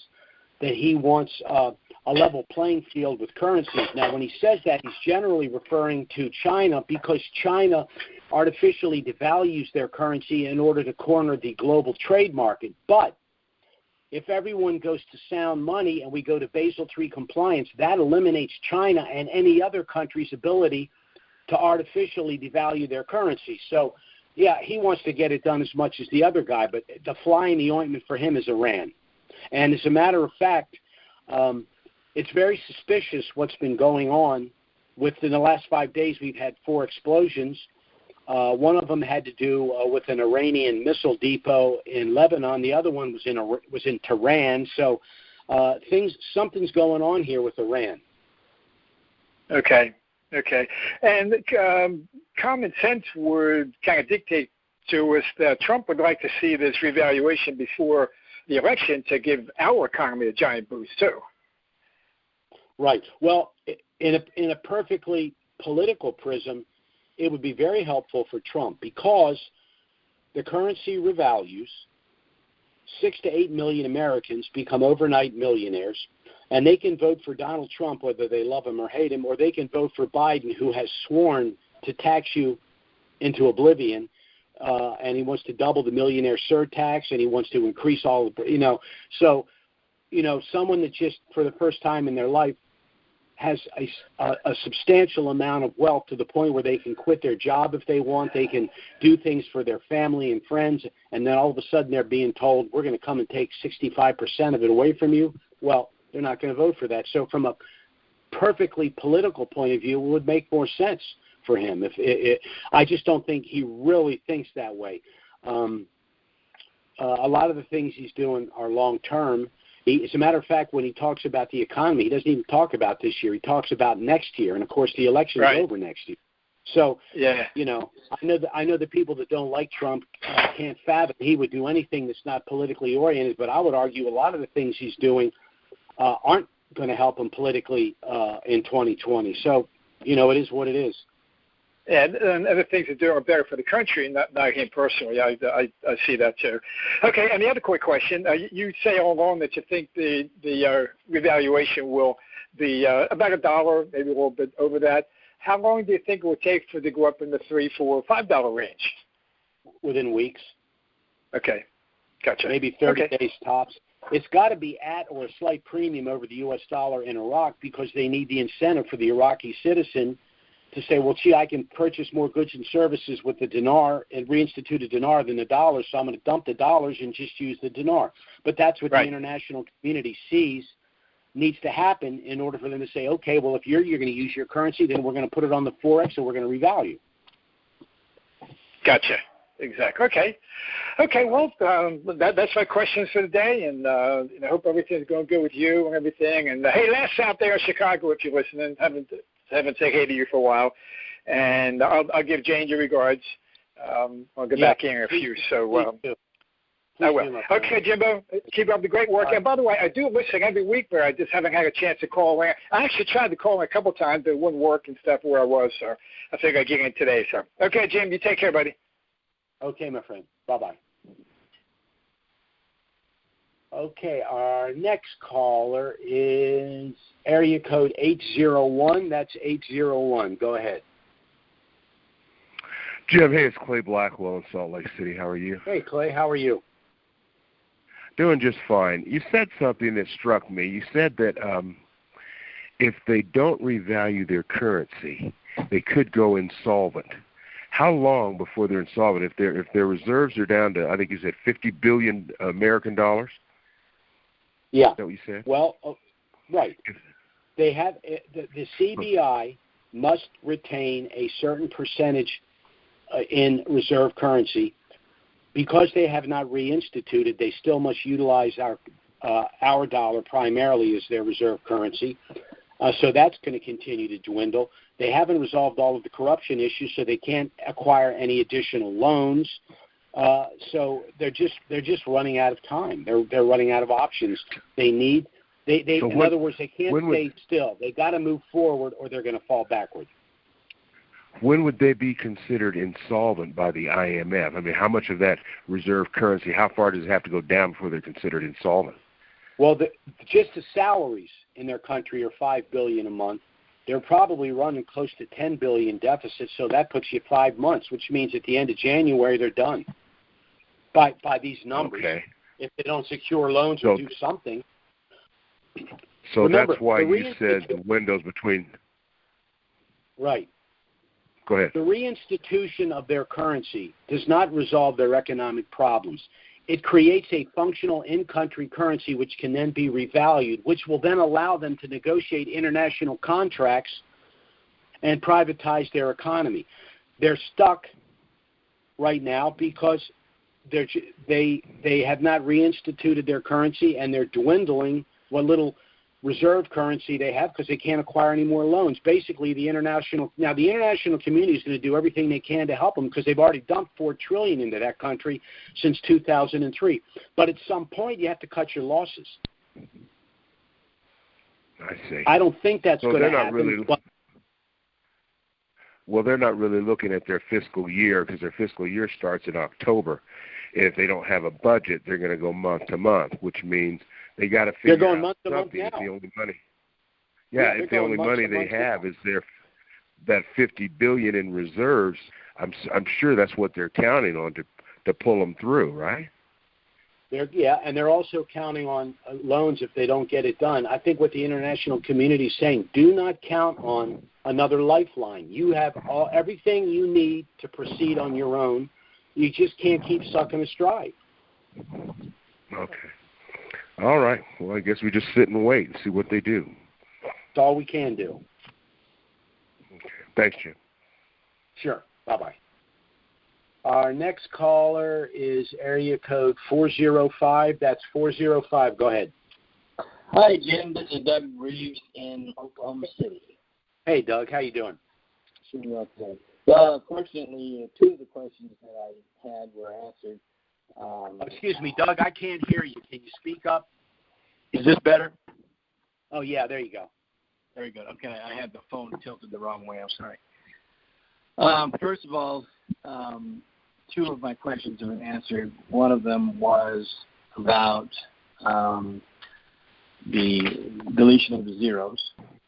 that he wants a level playing field with currencies. Now, when he says that, he's generally referring to China because China artificially devalues their currency in order to corner the global trade market. But if everyone goes to sound money and we go to Basel III compliance, that eliminates China and any other country's ability to artificially devalue their currency. So, yeah, he wants to get it done as much as the other guy, but the fly in the ointment for him is Iran. And as a matter of fact, it's very suspicious what's been going on. Within the last 5 days, we've had 4 explosions. One of them had to do with an Iranian missile depot in Lebanon. The other one was in Tehran. So something's going on here with Iran. Okay. And common sense would kind of dictate to us that Trump would like to see this revaluation before the election to give our economy a giant boost too. Right. Well, in a perfectly political prism, it would be very helpful for Trump because the currency revalues, 6 to 8 million Americans become overnight millionaires, and they can vote for Donald Trump whether they love him or hate him, or they can vote for Biden, who has sworn to tax you into oblivion, and he wants to double the millionaire surtax, and he wants to increase all the, someone that just for the first time in their life has a substantial amount of wealth to the point where they can quit their job if they want, they can do things for their family and friends, and then all of a sudden they're being told, we're going to come and take 65% of it away from you. Well, they're not going to vote for that. So from a perfectly political point of view, it would make more sense for him. I just don't think he really thinks that way. A lot of the things he's doing are long-term. As a matter of fact, when he talks about the economy, he doesn't even talk about this year. He talks about next year, and of course, the election is over next year. So, I know the people that don't like Trump can't fathom he would do anything that's not politically oriented. But I would argue a lot of the things he's doing aren't going to help him politically in 2020. So, it is what it is. And other things that are better for the country, not him personally. I see that too. Okay, and the other quick question: you say all along that you think the revaluation will be about $1, maybe a little bit over that. How long do you think it will take for it to go up in the $3, $4, $5 range? Within weeks. Okay, gotcha. Maybe 30 days tops. It's got to be at or a slight premium over the U.S. dollar in Iraq because they need the incentive for the Iraqi citizen to say, well, gee, I can purchase more goods and services with the dinar and reinstitute a dinar than the dollar, so I'm going to dump the dollars and just use the dinar. But that's what the international community sees needs to happen in order for them to say, okay, well, if you're going to use your currency, then we're going to put it on the Forex and we're going to revalue. Gotcha. Exactly. Okay. Well, that's my questions for the day, and I hope everything's going good with you and everything. And hey, Les out there in Chicago, if you're listening, haven't said hey to you for a while. And I'll give Jane your regards. I'll get back in a few. So I will. Okay, Jimbo, keep up the great work. And by the way, I do listen every week, but I just haven't had a chance to call in. I actually tried to call in a couple of times, but it wouldn't work and stuff where I was. So I think I'd get in today. So, okay, Jim, you take care, buddy. Okay, my friend. Bye-bye. Okay, our next caller is area code 801. That's 801. Go ahead. Jim, hey, it's Clay Blackwell in Salt Lake City. How are you? Hey, Clay, how are you? Doing just fine. You said something that struck me. You said that if they don't revalue their currency, they could go insolvent. How long before they're insolvent? If their reserves are down to, I think you said $50 billion American dollars? Yeah. Is that what you said? Well, right. They have the CBI must retain a certain percentage in reserve currency. Because they have not reinstituted, they still must utilize our dollar primarily as their reserve currency. So that's going to continue to dwindle. They haven't resolved all of the corruption issues, so they can't acquire any additional loans. So they're just running out of time. They're running out of options. In other words, they can't stay still. They got to move forward, or they're going to fall backward. When would they be considered insolvent by the IMF? I mean, how much of that reserve currency, how far does it have to go down before they're considered insolvent? Well, just the salaries in their country are $5 billion a month. They're probably running close to $10 billion deficit, so that puts you 5 months, which means at the end of January they're done by these numbers. Okay. If they don't secure loans or do something. So remember, that's why you said the windows between. Right. Go ahead. The reinstitution of their currency does not resolve their economic problems. It creates a functional in-country currency which can then be revalued, which will then allow them to negotiate international contracts and privatize their economy. They're stuck right now because they have not reinstituted their currency, and they're dwindling what little reserve currency they have because they can't acquire any more loans. Basically, the international community is going to do everything they can to help them because they've already dumped $4 trillion into that country since 2003. But at some point, you have to cut your losses. I see. I don't think that's going to happen. Well, they're not really looking at their fiscal year because their fiscal year starts in October. And if they don't have a budget, they're going to go month to month, which means they got to figure out month something. If the only money, if the only money they have is that $50 billion in reserves, I'm sure that's what they're counting on to pull them through, right? And they're also counting on loans if they don't get it done. I think what the international community is saying: do not count on another lifeline. You have everything you need to proceed on your own. You just can't keep sucking a stride. Okay. All right. Well, I guess we just sit and wait and see what they do. That's all we can do. Okay. Thanks, Jim. Sure. Bye-bye. Our next caller is area code 405. That's 405. Go ahead. Hi, Jim. This is Doug Reeves in Oklahoma City. Hey, Doug. How you doing? Okay. Well, fortunately, two of the questions that I had were answered. Excuse me, Doug. I can't hear you. Can you speak up? Is this better? Oh, yeah. There you go. Very good. Okay. I had the phone tilted the wrong way. I'm sorry. First of all, two of my questions have been answered. One of them was about the deletion of the zeros.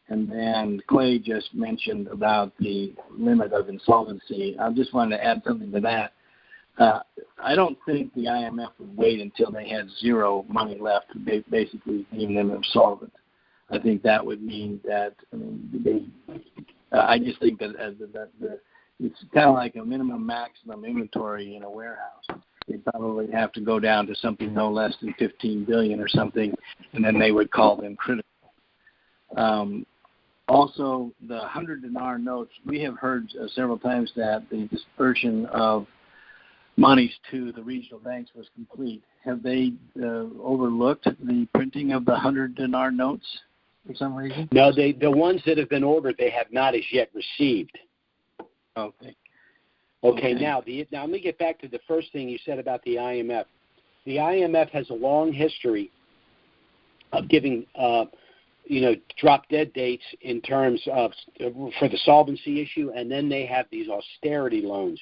And then Clay just mentioned about the limit of insolvency. I just wanted to add something to that. I don't think the IMF would wait until they had zero money left to basically deem them insolvent. I think that would mean that, I just think that it's kind of like a minimum maximum inventory in a warehouse. They probably have to go down to something no less than $15 billion or something, and then they would call them critical. Also, the 100 dinar notes, we have heard several times that the dispersion of monies to the regional banks was complete. Have they overlooked the printing of the 100 dinar notes for some reason? No, the ones that have been ordered, they have not as yet received. Okay. Okay. Now let me get back to the first thing you said about the IMF. The IMF has a long history of giving, drop-dead dates in terms of for the solvency issue, and then they have these austerity loans.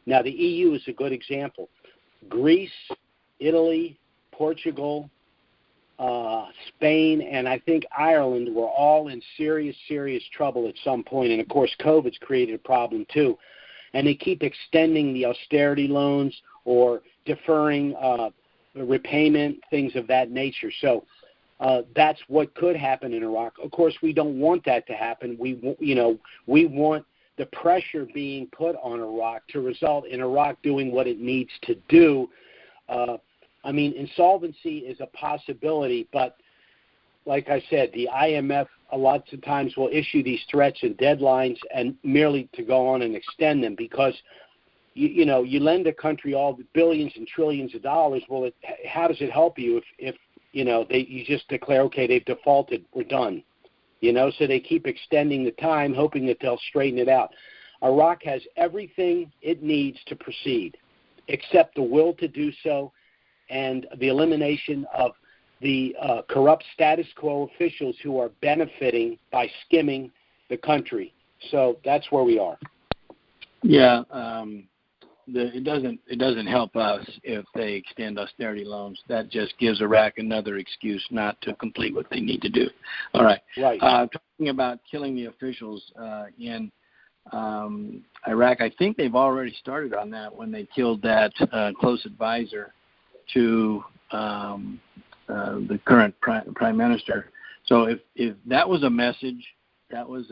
Now, the EU is a good example. Greece, Italy, Portugal, Spain, and I think Ireland were all in serious trouble at some point. And, of course, COVID's created a problem, too. And they keep extending the austerity loans or deferring repayment, things of that nature. So that's what could happen in Iraq. Of course, we don't want that to happen. We want the pressure being put on Iraq to result in Iraq doing what it needs to do. Insolvency is a possibility, but like I said, the IMF a lot of times will issue these threats and deadlines and merely to go on and extend them because, you lend a country all the billions and trillions of dollars. Well, how does it help you if you just declare, okay, they've defaulted, we're done. So they keep extending the time, hoping that they'll straighten it out. Iraq has everything it needs to proceed, except the will to do so and the elimination of the corrupt status quo officials who are benefiting by skimming the country. So that's where we are. Yeah, it doesn't help us if they extend austerity loans. That just gives Iraq another excuse not to complete what they need to do. All right. Right. Talking about killing the officials in Iraq, I think they've already started on that when they killed that close advisor to the current prime minister. So if that was a message, that was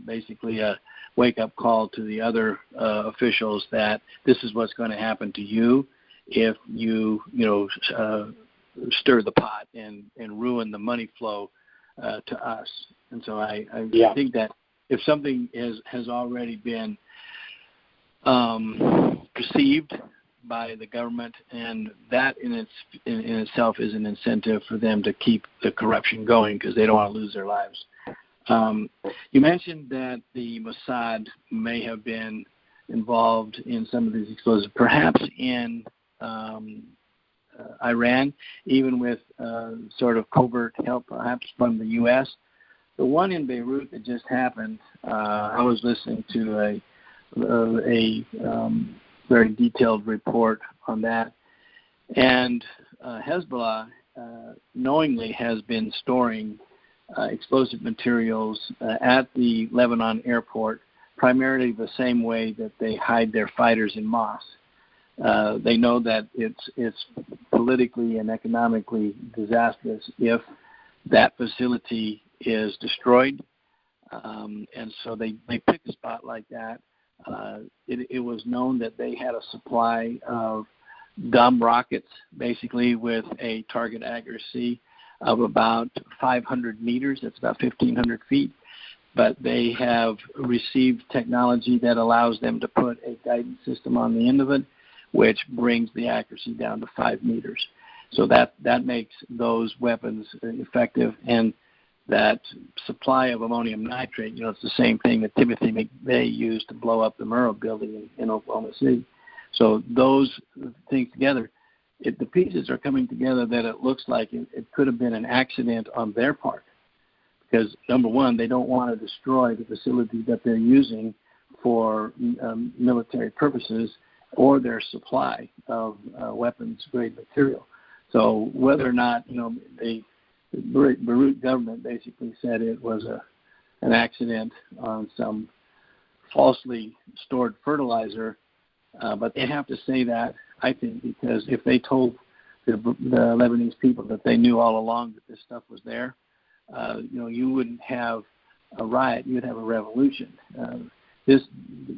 basically a wake-up call to the other officials that this is what's going to happen to you if you stir the pot and ruin the money flow to us. And so I think that if something has already been perceived by the government, and that in itself is an incentive for them to keep the corruption going because they don't want to lose their lives. You mentioned that the Mossad may have been involved in some of these explosives, perhaps in Iran, even with sort of covert help perhaps from the U.S. The one in Beirut that just happened, I was listening to a very detailed report on that, and Hezbollah knowingly has been storing explosive materials at the Lebanon airport, primarily the same way that they hide their fighters in mosques. They know that it's politically and economically disastrous if that facility is destroyed, and so they pick a spot like that. It was known that they had a supply of dumb rockets, basically with a target accuracy of about 500 meters. That's about 1,500 feet. But they have received technology that allows them to put a guidance system on the end of it, which brings the accuracy down to 5 meters. So that makes those weapons effective. And that supply of ammonium nitrate, it's the same thing that Timothy McVeigh used to blow up the Murrah building in Oklahoma City. So those things together, the pieces are coming together that it looks like it could have been an accident on their part. Because, number one, they don't want to destroy the facility that they're using for military purposes or their supply of weapons-grade material. So whether or not, the Beirut government basically said it was an accident on some falsely stored fertilizer, but they have to say that, I think, because if they told the Lebanese people that they knew all along that this stuff was there, you wouldn't have a riot, you would have a revolution.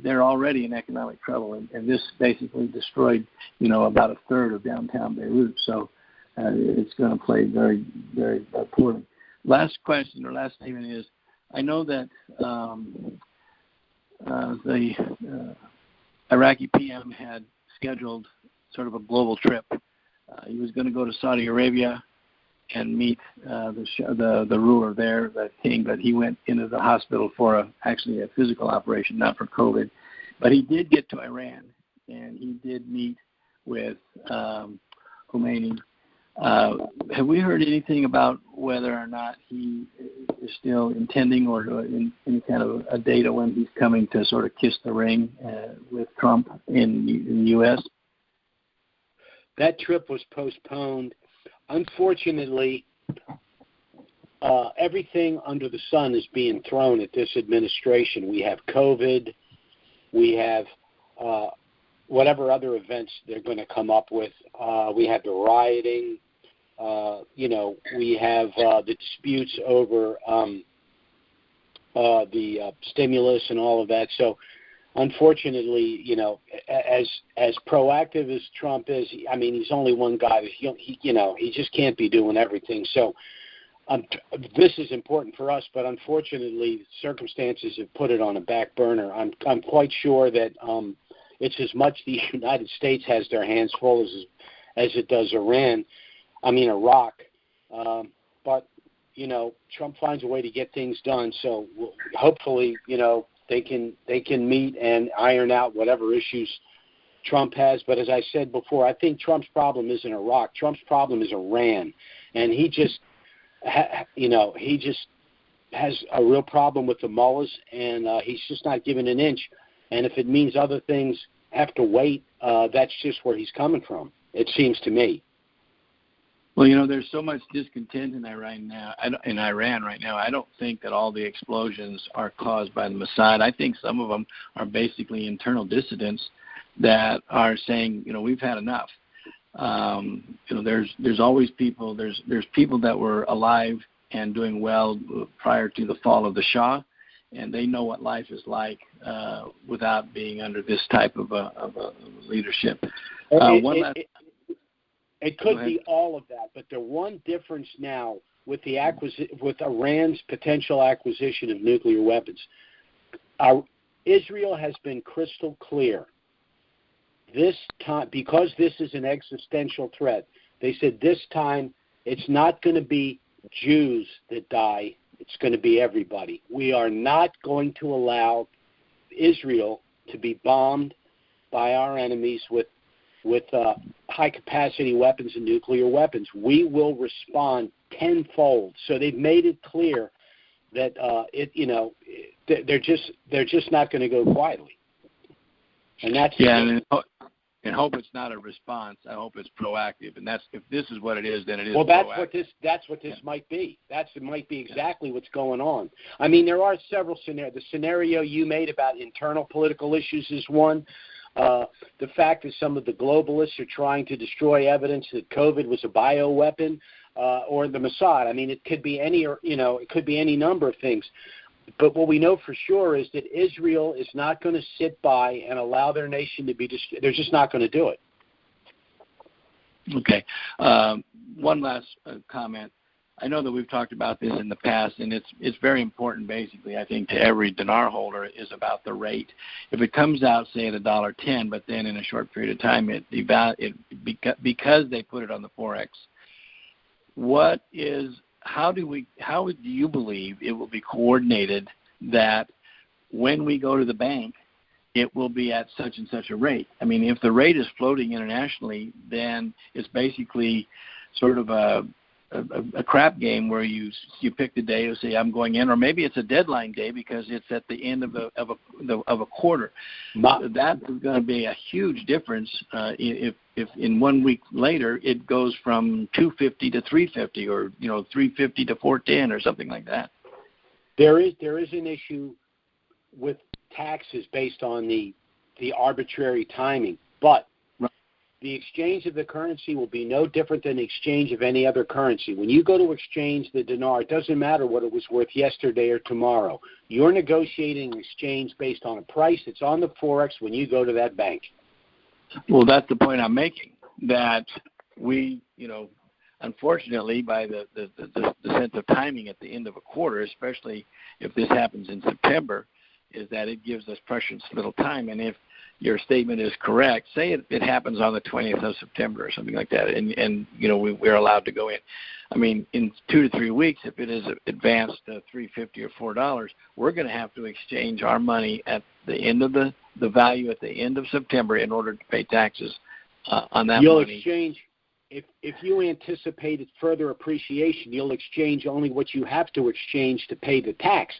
They're already in economic trouble, and this basically destroyed, about a third of downtown Beirut. So it's going to play very, very poorly. Last question or last statement is, I know that the Iraqi PM had scheduled sort of a global trip. He was going to go to Saudi Arabia and meet the ruler there, the king, but he went into the hospital for actually a physical operation, not for COVID. But he did get to Iran, and he did meet with Khomeini. Have we heard anything about whether or not he is still intending or in any kind of a date of when he's coming to sort of kiss the ring with Trump in the U.S.? That trip was postponed. Unfortunately, everything under the sun is being thrown at this administration. We have COVID. We have whatever other events they're going to come up with. We have the rioting. We have the disputes over the stimulus and all of that. So, unfortunately, as proactive as Trump is, I mean, he's only one guy. He just can't be doing everything. So, this is important for us, but unfortunately, circumstances have put it on a back burner. I'm quite sure that it's as much the United States has their hands full as it does Iraq. But Trump finds a way to get things done. So hopefully, they can meet and iron out whatever issues Trump has. But as I said before, I think Trump's problem isn't Iraq. Trump's problem is Iran, and he just has a real problem with the mullahs, and he's just not giving an inch. And if it means other things have to wait, that's just where he's coming from, it seems to me. Well, there's so much discontent in Iran right now. I don't think that all the explosions are caused by the Mossad. I think some of them are basically internal dissidents that are saying, we've had enough. There's always people. There's people that were alive and doing well prior to the fall of the Shah, and they know what life is like without being under this type of a leadership. It could be all of that, but the one difference now with with Iran's potential acquisition of nuclear weapons, Israel has been crystal clear. This time, because this is an existential threat, they said this time it's not going to be Jews that die, it's going to be everybody. We are not going to allow Israel to be bombed by our enemies with high-capacity weapons and nuclear weapons. We will respond tenfold. So they've made it clear that they're just not going to go quietly. And that's and hope it's not a response. I hope it's proactive. And if this is what it is, then it is. Well, proactive. That's what this might be. It might be exactly what's going on. I mean, there are several scenarios. The scenario you made about internal political issues is one. The fact that some of the globalists are trying to destroy evidence that COVID was a bioweapon, or the Mossad. I mean, it could be any number of things. But what we know for sure is that Israel is not going to sit by and allow their nation to be destroyed. They're just not going to do it. Okay. One last comment. I know that we've talked about this in the past, and it's very important, basically, I think, to every dinar holder is about the rate. If it comes out, say, at $1.10, but then in a short period of time, because they put it on the Forex, how do you believe it will be coordinated that when we go to the bank, it will be at such and such a rate? I mean, if the rate is floating internationally, then it's basically sort of a crap game where you pick the day to say I'm going in, or maybe it's a deadline day because it's at the end of a quarter. That is going to be a huge difference if in 1 week later it goes from 250 to 350, or 350 to 410, or something like that. There is an issue with taxes based on the arbitrary timing, but the exchange of the currency will be no different than the exchange of any other currency. When you go to exchange the dinar, it doesn't matter what it was worth yesterday or tomorrow. You're negotiating an exchange based on a price that's on the Forex when you go to that bank. Well, that's the point I'm making, that we, unfortunately, by the sense of timing at the end of a quarter, especially if this happens in September, is that it gives us precious little time. And if your statement is correct, say it happens on the 20th of September or something like that, and we're allowed to go in. I mean, in 2 to 3 weeks, if it is advanced to $3.50 or $4, we're going to have to exchange our money at the end of the the value at the end of September in order to pay taxes on that You'll money. Exchange. If you anticipated further appreciation, you'll exchange only what you have to exchange to pay the tax.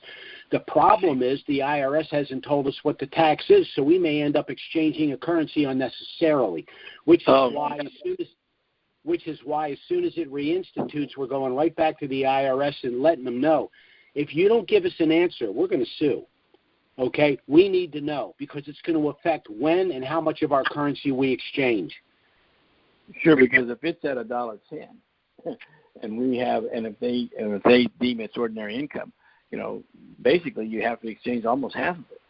The problem is the IRS hasn't told us what the tax is, so we may end up exchanging a currency unnecessarily, which is why as soon as it reinstitutes, we're going right back to the IRS and letting them know, if you don't give us an answer, we're going to sue. Okay? We need to know because it's going to affect when and how much of our currency we exchange. Sure, because if it's at $1.10, and if they deem it's ordinary income, basically you have to exchange almost half of it.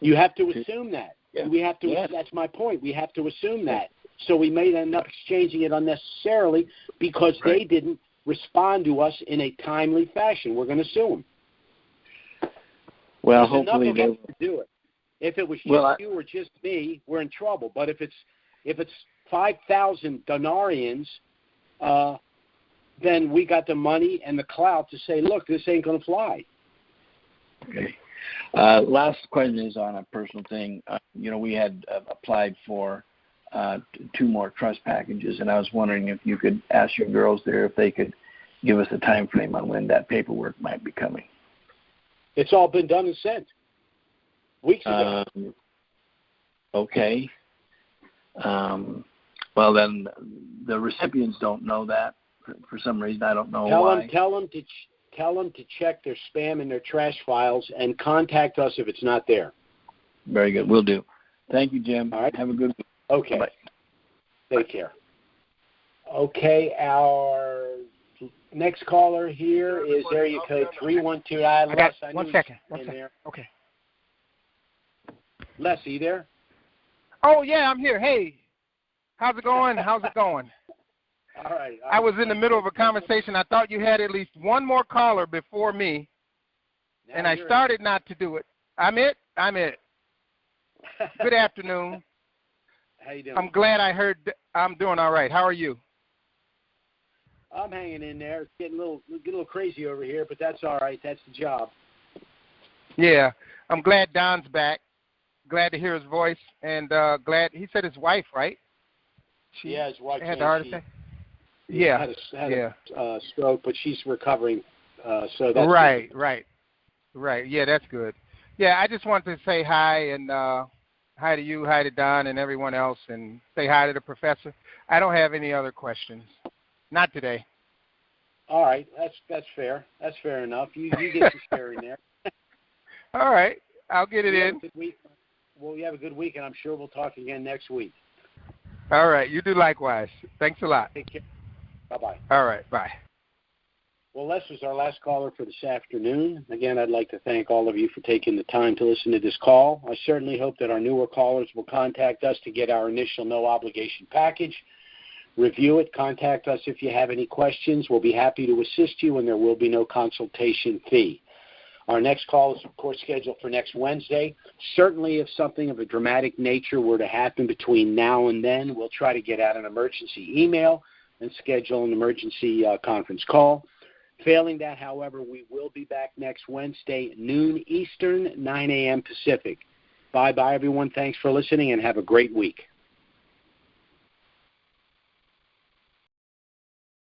You have to assume that. Yeah. We have to. Yes. That's my point. We have to assume that. So we may end up exchanging it unnecessarily because they didn't respond to us in a timely fashion. We're going to sue them. Well, There's hopefully they will do it. If it was just you or just me, we're in trouble. But if it's 5,000 dinarians, then we got the money and the clout to say, look, this ain't going to fly. Okay. Last question is on a personal thing. We had applied for 2 more trust packages, and I was wondering if you could ask your girls there if they could give us a time frame on when that paperwork might be coming. It's all been done and sent weeks ago. Okay. Well, then the recipients don't know that for some reason. I don't know why. Tell them to check their spam and their trash files and contact us if it's not there. Very good. We'll do. Thank you, Jim. All right. Have a good week. Okay. Bye. Take care. Okay, our next caller here is area code 312. Les, one second. There. Okay. Les, are you there? Oh, yeah, I'm here. Hey, how's it going? All right. I was in the middle of a conversation. I thought you had at least one more caller before me, and I started not to do it. I'm it. Good afternoon. How you doing? I'm glad I heard. I'm doing all right. How are you? I'm hanging in there. It's getting a little crazy over here, but that's all right. That's the job. Yeah, I'm glad Don's back. Glad to hear his voice, and glad he said his wife, right? His wife had a heart attack. Had a stroke, but she's recovering. So that's right. Yeah, that's good. Yeah, I just wanted to say hi and hi to you, hi to Don, and everyone else, and say hi to the professor. I don't have any other questions. Not today. All right, that's fair. That's fair enough. You get your share in there. All right, I'll get it in. Well, you have a good week, and I'm sure we'll talk again next week. All right, you do likewise. Thanks a lot. Take care. Bye-bye. All right, bye. Well, Les was our last caller for this afternoon. Again, I'd like to thank all of you for taking the time to listen to this call. I certainly hope that our newer callers will contact us to get our initial no-obligation package. Review it. Contact us if you have any questions. We'll be happy to assist you, and there will be no consultation fee. Our next call is, of course, scheduled for next Wednesday. Certainly, if something of a dramatic nature were to happen between now and then, we'll try to get out an emergency email and schedule an emergency conference call. Failing that, however, we will be back next Wednesday, noon Eastern, 9 a.m. Pacific. Bye-bye, everyone. Thanks for listening, and have a great week.